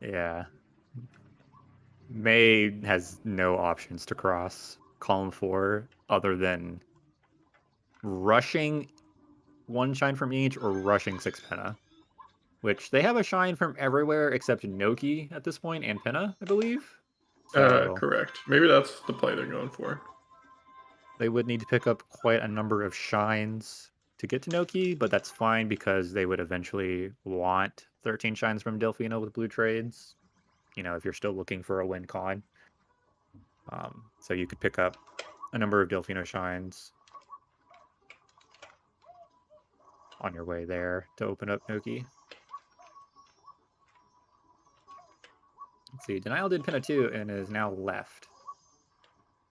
Yeah. May has no options to cross column 4 other than rushing 1 shine from each or rushing 6 penna, which they have a shine from everywhere except Noki at this point and Penna, I believe. So Correct. Maybe that's the play they're going for. they would need to pick up quite a number of shines to get to Noki, but that's fine because they would eventually want 13 shines from Delfino with blue trades, if you're still looking for a win con. So you could pick up a number of Delfino shines on your way there to open up Noki. Let's see, Denial did Pinna 2 and is now left.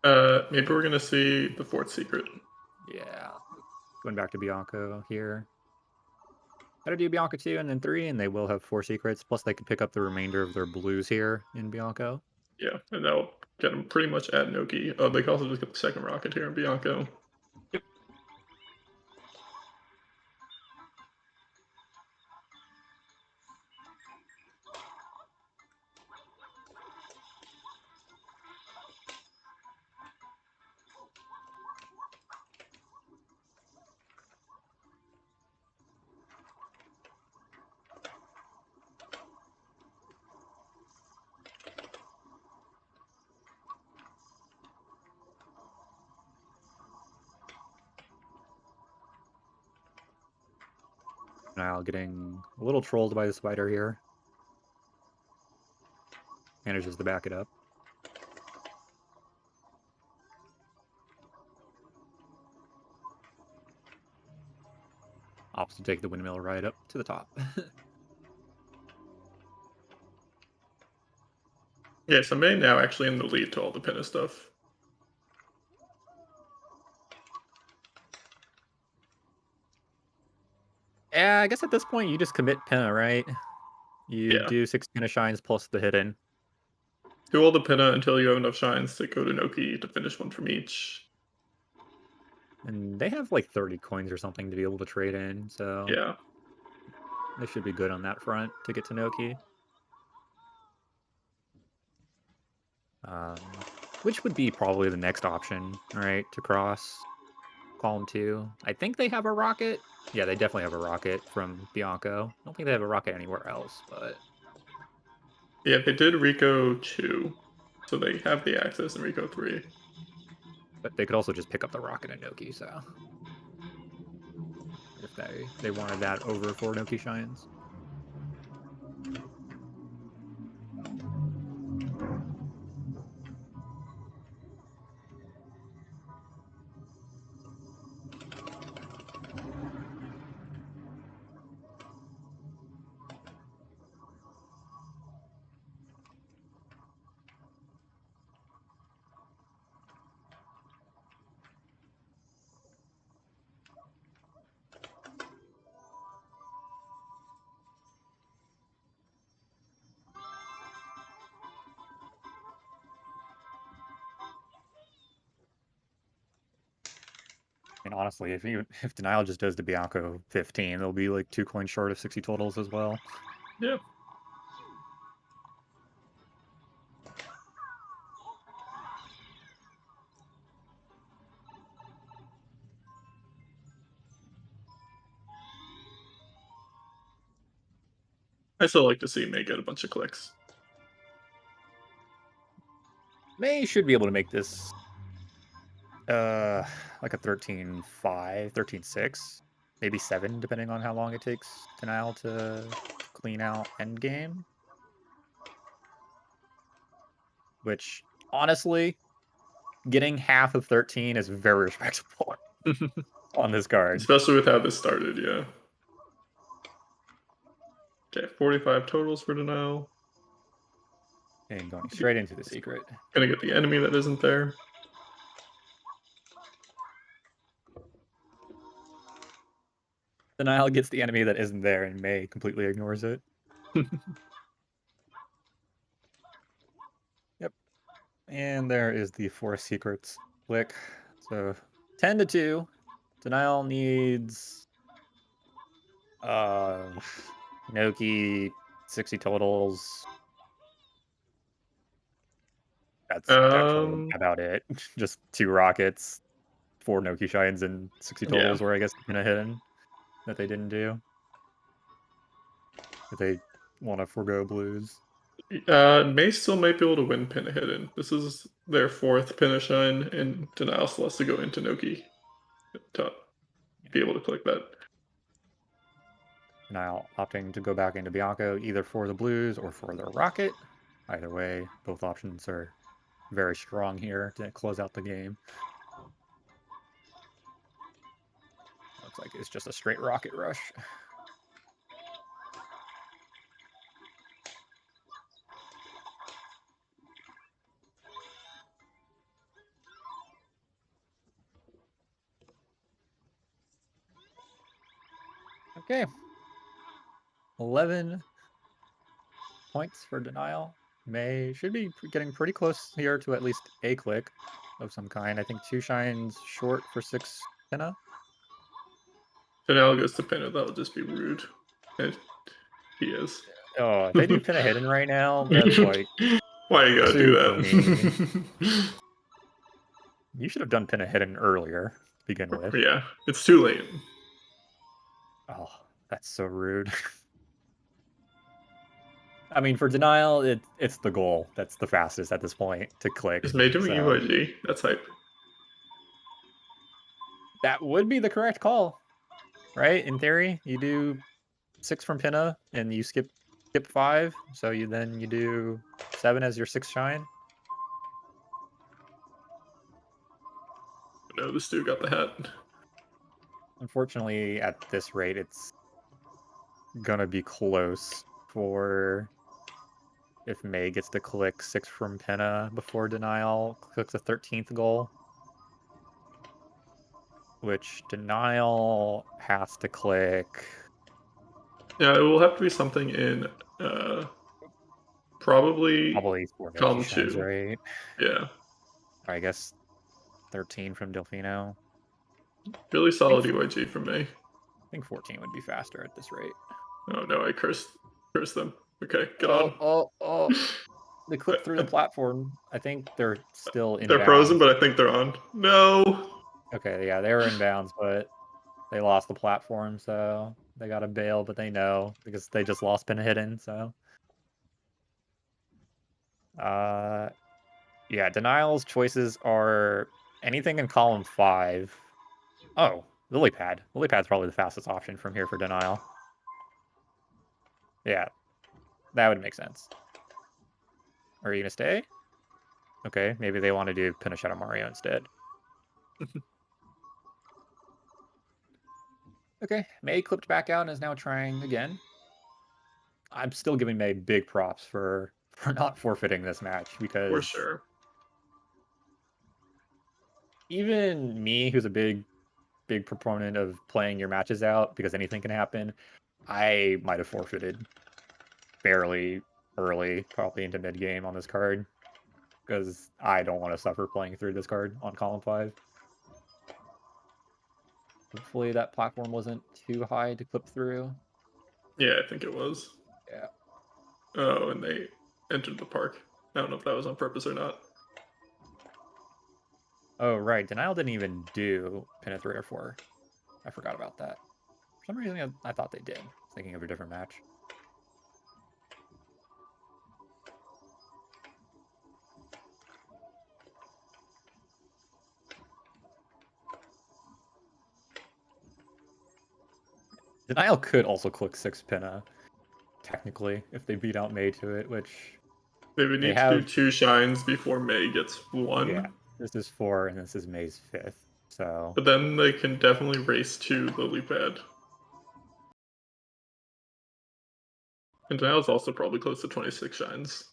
Maybe we're gonna see the fourth secret. Yeah, going back to Bianco here. How to do Bianco 2 and then 3, and they will have 4 secrets. Plus, they could pick up the remainder of their blues here in Bianco. Yeah, and that'll get them pretty much at Noki. Oh, they can also just get the second rocket here in Bianco. Yep. Now getting a little trolled by the spider here. Manages to back it up. Opts to take the windmill right up to the top. Yeah, so May now actually in the lead to all the Pinna stuff. Yeah, I guess at this point you just commit Pinna, right? You Yeah. do 6 Pinna shines plus the hidden. Do all the Pinna until you have enough shines to go to Noki to finish one from each. And they have like 30 coins or something to be able to trade in, so Yeah. they should be good on that front to get to Noki. Which would be probably the next option, right, to cross column 2. I think they have a rocket. Yeah, they definitely have a rocket from Bianco. I don't think they have a rocket anywhere else, Yeah, they did Rico 2. So they have the access in Rico 3. but they could also just pick up the rocket and Noki, so if they wanted that over 4 Noki shines. And honestly, if Denial just does the Bianco 15, they'll be like 2 coins short of 60 totals as well. Yeah. I still like to see May get a bunch of clicks. May should be able to make this like a 13-5, 13-6, maybe 7, depending on how long it takes Denial to clean out endgame. Which honestly, getting half of 13 is very respectable on this card. Especially with how this started, yeah. Okay, 45 totals for Denial. And going straight into the secret. Gonna get the enemy that isn't there. Denial gets the enemy that isn't there, and May completely ignores it. Yep. And there is the 4 secrets click. So 10-2. Denial needs uh Noki 60 totals. That's actually Um, about it. Just 2 rockets, 4 Noki shines, and 60 yeah. totals were I guess kinda hidden that they didn't do. If they wanna forgo blues. May still might be able to win Pin Hidden. This is their fourth Pinashine, and Denial still has to go into Noki to be able to click that. Denial opting to go back into Bianco either for the blues or for the rocket. Either way, both options are very strong here to close out the game. Looks like it's just a straight rocket rush. Okay. 11 points for Denial. May should be getting pretty close here to at least a click of some kind. I think 2 shines short for 6 pinna. Denial goes to Pinna, that would just be rude. And he is. Oh, if they do pinna hidden right now, that's like Why you gotta do super mean. that? You should have done pinna hidden earlier to begin with. Yeah, it's too late. Oh, that's so rude. I mean, for Denial, it's the goal that's the fastest at this point to Is click, May doing so UIG? That's hype. that would be the correct call, right? In theory, you do 6 from Pinna and you skip 5, so you do 7 as your 6th shine. No, this dude got the hat. Unfortunately, at this rate, it's gonna be close for if May gets to click 6 from Pinna before Denial clicks the 13th goal, which Denial has to click Yeah, it will have to be something in uh probably probably 4 Noki column shines, 2. right? Yeah. Or I guess 13 from Delfino. Really I think solid four, UIG from me. I think 14 would be faster at this rate. Oh no, I cursed them. Okay, get Oh, on. oh, oh. They I- clipped through the I- platform. I think they're still in They're frozen, bounds. but I think they're on. No. Okay, yeah, they were in bounds, but they lost the platform, so they got to bail, but they know because they just lost Pin Hidden, so. Uh, yeah, Denial's choices are anything in column 5. Oh, Lily Pad. Lily Pad's probably the fastest option from here for Denial. Yeah, that would make sense. Are you gonna stay? Okay, maybe they want to do Pin a Shadow Mario instead. Okay, May clipped back out and is now trying again. I'm still giving May big props for for not forfeiting this match For because sure. even me, who's a big proponent of playing your matches out because anything can happen, I might have forfeited fairly early, probably into mid game on this card because I don't want to suffer playing through this card on column 5. Hopefully that platform wasn't too high to clip through. Yeah, I think it was. Yeah. Oh, and they entered the park. I don't know if that was on purpose or not. Oh, right. Denial didn't even do Pinna 3 or 4. I forgot about that. For some reason, I thought they did. Thinking of a different match. Denial could also click 6 Pinna, technically, if they beat out May to it, which They would they need to do have. 2 shines before May gets Yeah, 1, this is 4 and this is May's 5th. So but then they can definitely race to Lily Pad. And now it's also probably close to 26 shines.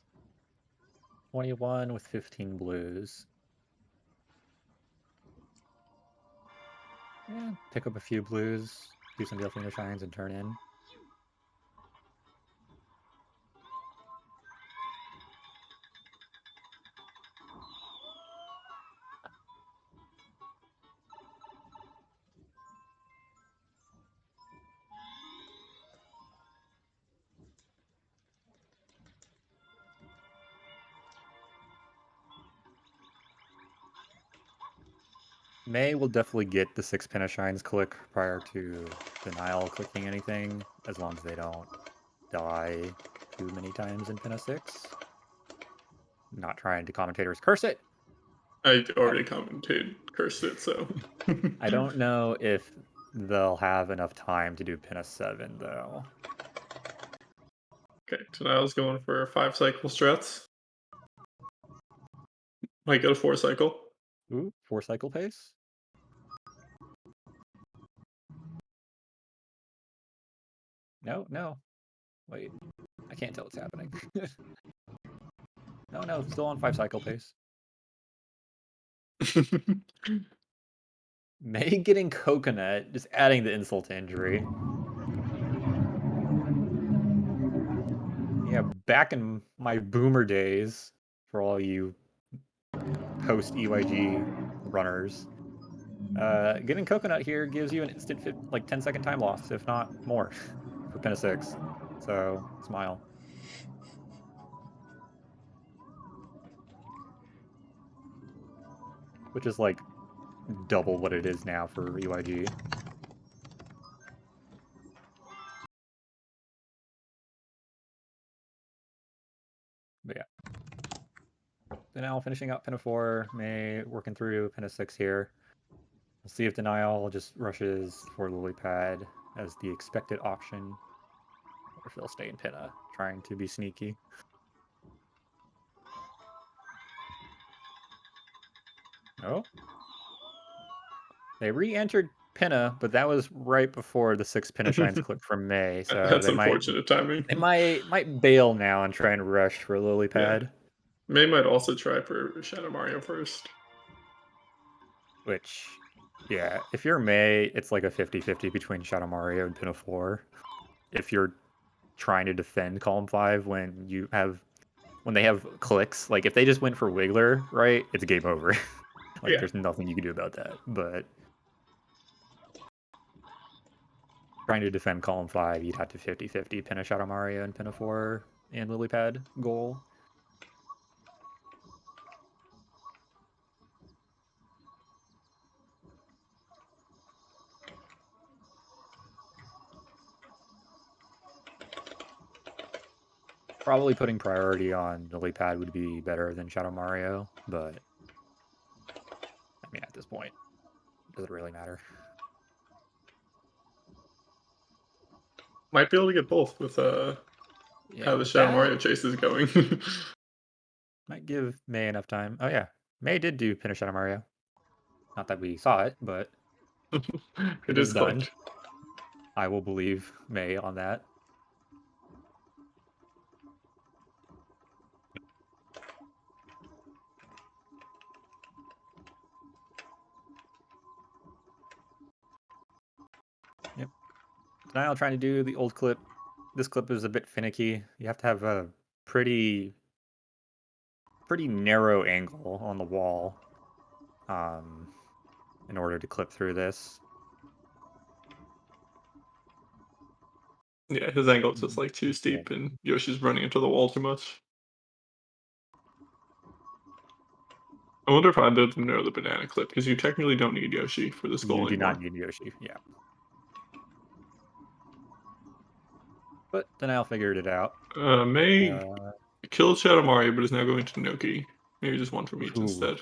21 with 15 blues. Yeah, pick up a few blues, do some Delfino shines, and turn in. May will definitely get the 6 Pinna shines click prior to Denial clicking anything, as long as they don't die too many times in Pinna 6. Not trying to commentators curse it. I I, already commented, cursed it, so. I don't know if they'll have enough time to do Pinna 7, though. Okay, so now I was going for 5 cycle strats. Might go to 4 cycle. Ooh, 4 cycle pace? No, no. Wait, I can't tell what's happening. No, still on 5 cycle pace. May getting coconut, just adding the insult to injury. Yeah, back in my boomer days, for all you post EYG runners, getting coconut here gives you an instant 10-second time loss, if not more, for Pinna 6. So smile. Which is like double what it is now for EYG. But yeah. So now finishing up Pinna 4, May working through Pinna 6 here. We'll see if Denial just rushes for Lily Pad as the expected option, or if they'll stay in Pinna, trying to be sneaky. Oh. They re-entered Pinna, but that was right before the 6 Pinna Shines click from May, so That's they might unfortunate timing. bail now and try and rush for Lily Yeah. Pad. May might also try for Shadow Mario first. Which, yeah, if you're May, it's like a 50-50 between Shadow Mario and Pinna 4. If you're trying to defend Column 5 when they have clicks, like if they just went for Wiggler, right, it's game over. Like Yeah. there's nothing you can do about that. But trying to defend Column 5, you'd have to 50-50 Pinna Shadow Mario and Pinna 4 and Lily Pad goal. Probably putting priority on Lily Pad would be better than Shadow Mario, but I mean, at this point, does it really matter? Might be able to get both with Yeah, how the with Shadow that, Mario chase is going. might give May enough time. Oh yeah, May did do Pinna Shadow Mario. Not that we saw it, but It it is is done. clicked. I will believe May on that. Yep. Denial trying to do the old clip. This clip is a bit finicky. You have to have a pretty narrow angle on the wall in order to clip through this. Yeah, his angle is just like too Yeah. steep, and Yoshi's running into the wall too much. I wonder if I did know the banana clip because you technically don't need Yoshi for this You goal do not anymore. need Yoshi. Yeah. But Denial figured it out. May Uh, killed Shadow Mario, but is now going to Noki. Maybe just one from each ooh. instead.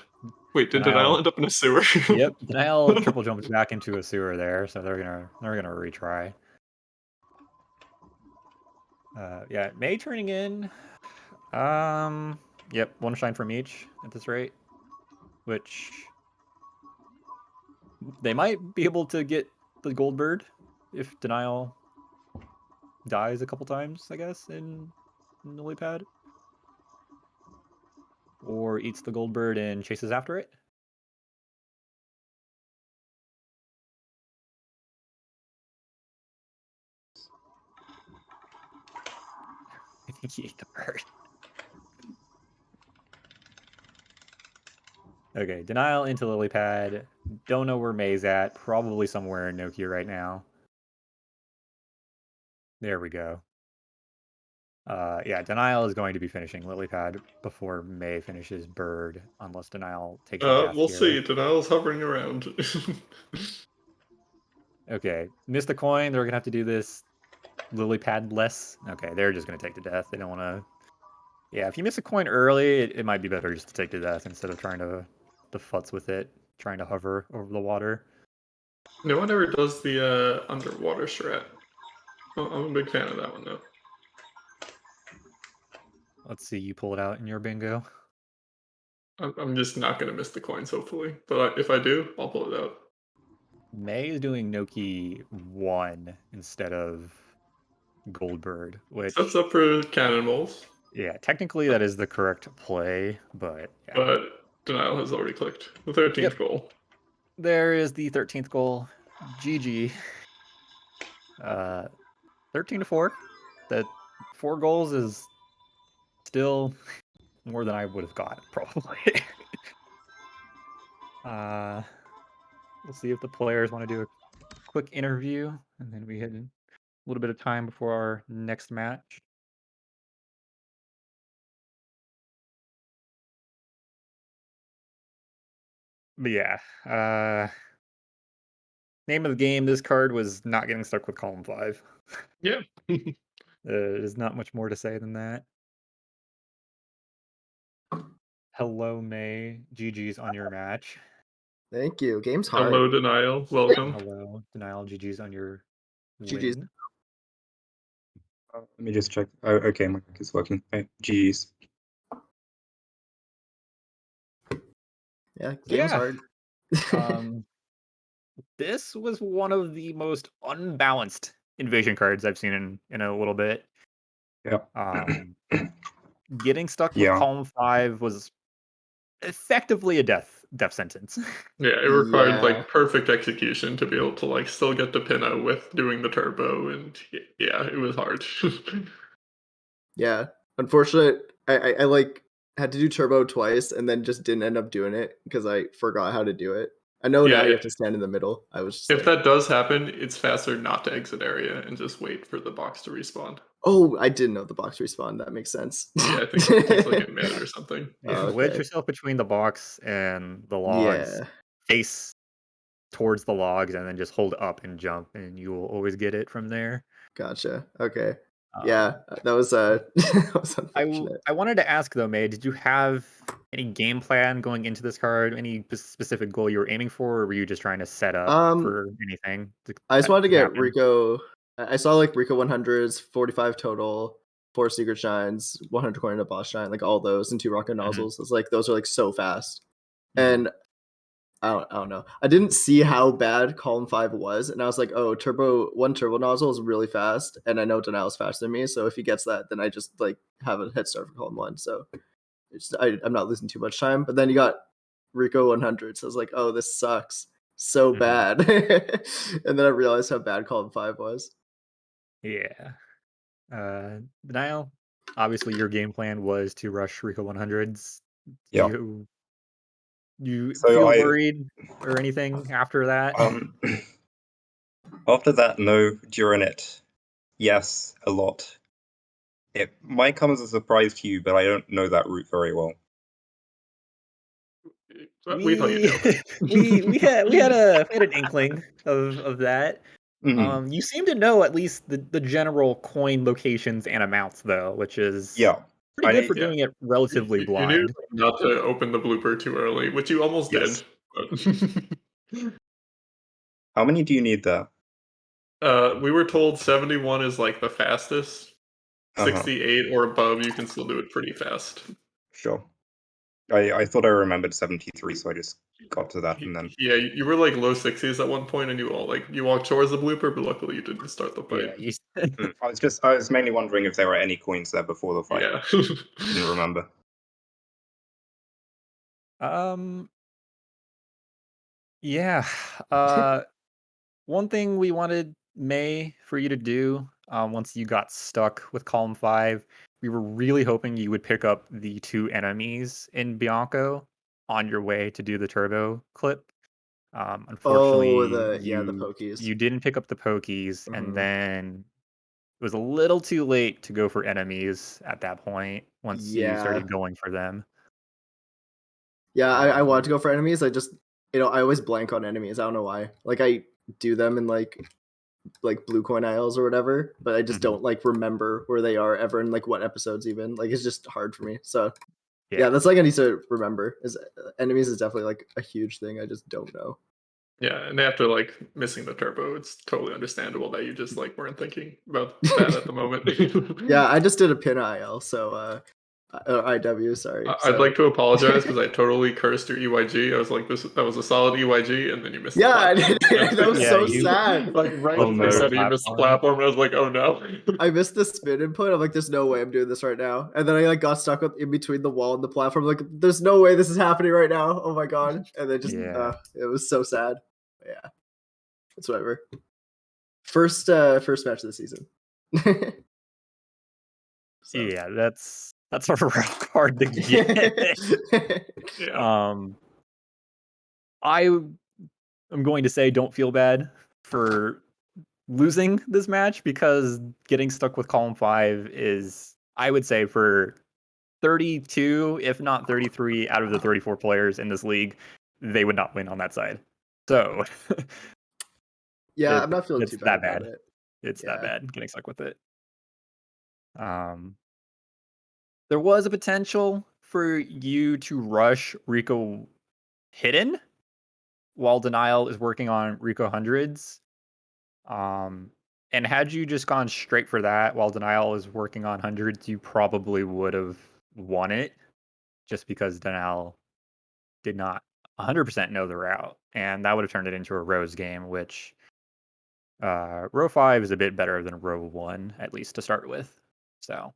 Wait, did Denial Denial. end up in a sewer? Yep. Denial triple jumps back into a sewer there, so they're gonna retry. Yeah, May turning in. Yep, one shine from each at this rate, which they might be able to get the gold bird if Denial dies a couple times, I guess, in the lily pad, or eats the gold bird and chases after it. I think he ate the bird. Okay, Denial into lily pad. Don't know where May's at. Probably somewhere in Nokia right now. There we go. Yeah, Denial is going to be finishing lily pad before May finishes bird, unless Denial takes a death We'll here. see. Denial's hovering around. Okay, missed a coin. They're gonna have to do this lily pad less. Okay, they're just gonna take the death. They don't want to. Yeah, if you miss a coin early, it might be better just to take the death instead of trying to futz with it, trying to hover over the water. No one ever does the underwater strat. I'm a big fan of that one though. Let's see, you pull it out in your bingo. I'm just not gonna miss the coins, hopefully. But if I do, I'll pull it out. May is doing Noki 1 instead of Goldbird, Sets which, up for cannonballs, yeah, technically that is the correct play, but yeah. but Denial has already clicked the 13th Yep, goal. there is the 13th goal. GG. 13-4. That 4 goals is still more than I would have got, probably. uh, we'll see if the players want to do a quick interview, and then we had a little bit of time before our next match. But yeah, name of the game, this card was not getting stuck with column 5. Yeah. There's not much more to say than that. Hello, May. GG's on your match. Thank you. Game's hard. Hello, Denial. Welcome. Hello, Denial. GG's on your GG's. win. Let me just check. Oh, okay, my mic is working. Oh, geez. Yeah, game's Yeah. hard. This was one of the most unbalanced invasion cards I've seen in a little bit. Yeah. Getting stuck with Yeah. column 5 was effectively a death sentence. Yeah, it required Yeah. like perfect execution to be able to like still get the pin out with doing the turbo, and yeah, it was hard. Yeah. Unfortunately, I like had to do turbo twice and then just didn't end up doing it because I forgot how to do it. I know Yeah, now you have to stand in the middle. I was just if like, that does happen, it's faster not to exit area and just wait for the box to respawn. oh, I didn't know the box respawn. That makes sense. Yeah, I think it takes like a minute or something. Yeah, Oh, wedge okay. yourself between the box and the logs. Yeah. Face towards the logs and then just hold up and jump, and you will always get it from there. Gotcha. Okay. Um, Yeah, that was that was unfortunate. I wanted to ask though, May, did you have any game plan going into this card? Any specific goal you were aiming for, or were you just trying to set up for anything I just wanted to to get happen? Rico. I saw like Rico 100s, 45 total, 4 secret shines, 100 coin in a boss shine, like all those, and 2 rocket nozzles. It's like those are like so fast. And I don't know. I didn't see how bad column 5 was, and I was like, oh, turbo nozzle is really fast, and I know Denial's faster than me, so if he gets that, then I just like have a head start for column 1. So I'm not losing too much time. But then you got Rico 100, so I was like, oh, this sucks so bad. And then I realized how bad column 5 was. Yeah. Denial, obviously your game plan was to rush Rico 100s. Yeah. You So feel worried or anything after that? After that, no, during it, Yes, a lot. It might come as a surprise to you, but I don't know that route very well. We thought you do. we had an inkling of that. Mhm. You seem to know at least the general coin locations and amounts though, which is Yeah. pretty good I- for Yeah. doing it relatively You knew blind. not to open the blooper too early, which you almost Yes. did. But How many do you need there? we were told 71 is like the fastest. Uh-huh. 68 or above, you can still do it pretty fast. Sure. I thought I remembered 73, so I just got to that and then. Yeah, you were like low 60s at one point, and you walked towards the blooper, but luckily you didn't start the fight. Yeah, I was mainly wondering if there were any coins there before the fight. Yeah. Didn't remember. Yeah. One thing we wanted May for you to do, once you got stuck with column 5, we were really hoping you would pick up the 2 enemies in Bianco on your way to do the turbo clip. Unfortunately, Oh, the you pokies. you didn't pick up the pokies, Mhm. and then it was a little too late to go for enemies at that point once you Yeah. started going for them. Yeah, I wanted Um, to go for enemies. I just, I always blank on enemies. I don't know why. Like I do them in like blue coin aisles or whatever, but I just Mhm. don't like remember where they are ever in like what episodes even. Like it's just hard for me. So Yeah. yeah, that's like I need to remember. Is enemies is definitely like a huge thing. I just don't know. Yeah, and after like missing the turbo, it's totally understandable that you just like weren't thinking about that at the moment. Yeah, I just did a pin IL, so IW, sorry. I'd like to apologize because I totally cursed your EYG. I was like, that was a solid EYG, and then you missed the Yeah, I platform. did. That was Yeah, so you- sad. Like right Oh, when no. they said you missed the platform, and I was like, oh no. I missed the spin input. I'm like, there's no way I'm doing this right now. And then I like got stuck in between the wall and the platform. Like, there's no way this is happening right now. Oh my god! And then just, Yeah. it was so sad. But yeah, it's whatever. First match of the season. So. Yeah, that's a rock hard to get. Yeah. I am going to say don't feel bad for losing this match because getting stuck with column 5 is, I would say, for 32, if not 33 out of the 34 players in this league, they would not win on that side. So Yeah, I'm not feeling it's too that bad about bad. it. It's that Yeah. bad getting stuck with it. There was a potential for you to rush Rico Hidden while Denial is working on Rico Hundreds. And had you just gone straight for that while Denial is working on Hundreds, you probably would have won it just because Denial did not 100% know the route. And that would have turned it into a Rose game, which row 5 is a bit better than row 1, at least to start with. So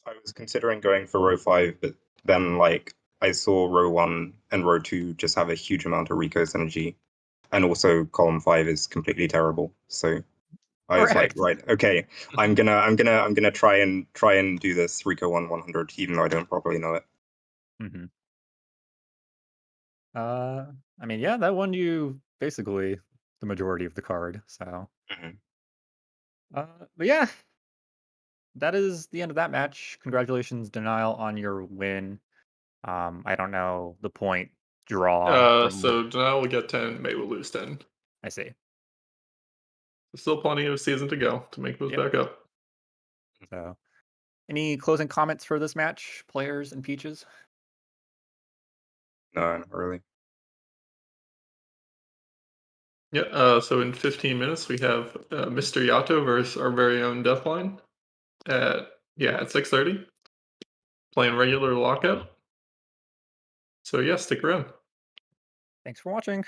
I was considering going for row 5, but then like I saw row 1 and row 2 just have a huge amount of Rico's energy, and also column 5 is completely terrible. So I was like, correct. right, okay, I'm gonna try and do this Rico 100, even though I don't properly know it. Mm-hmm. I mean, yeah, that won you basically the majority of the card. So, Mhm. but yeah, that is the end of that match. Congratulations, Denial, on your win. I don't know the point draw from. So Denial will get 10, May will lose 10. I see. There's still plenty of season to go to make those Yep. back up. So, any closing comments for this match, players and Peaches? No, not really. Yeah, so in 15 minutes, we have Mr. Yato versus our very own Deathline at 6:30, playing regular lockout. So yeah, stick around. Thanks for watching.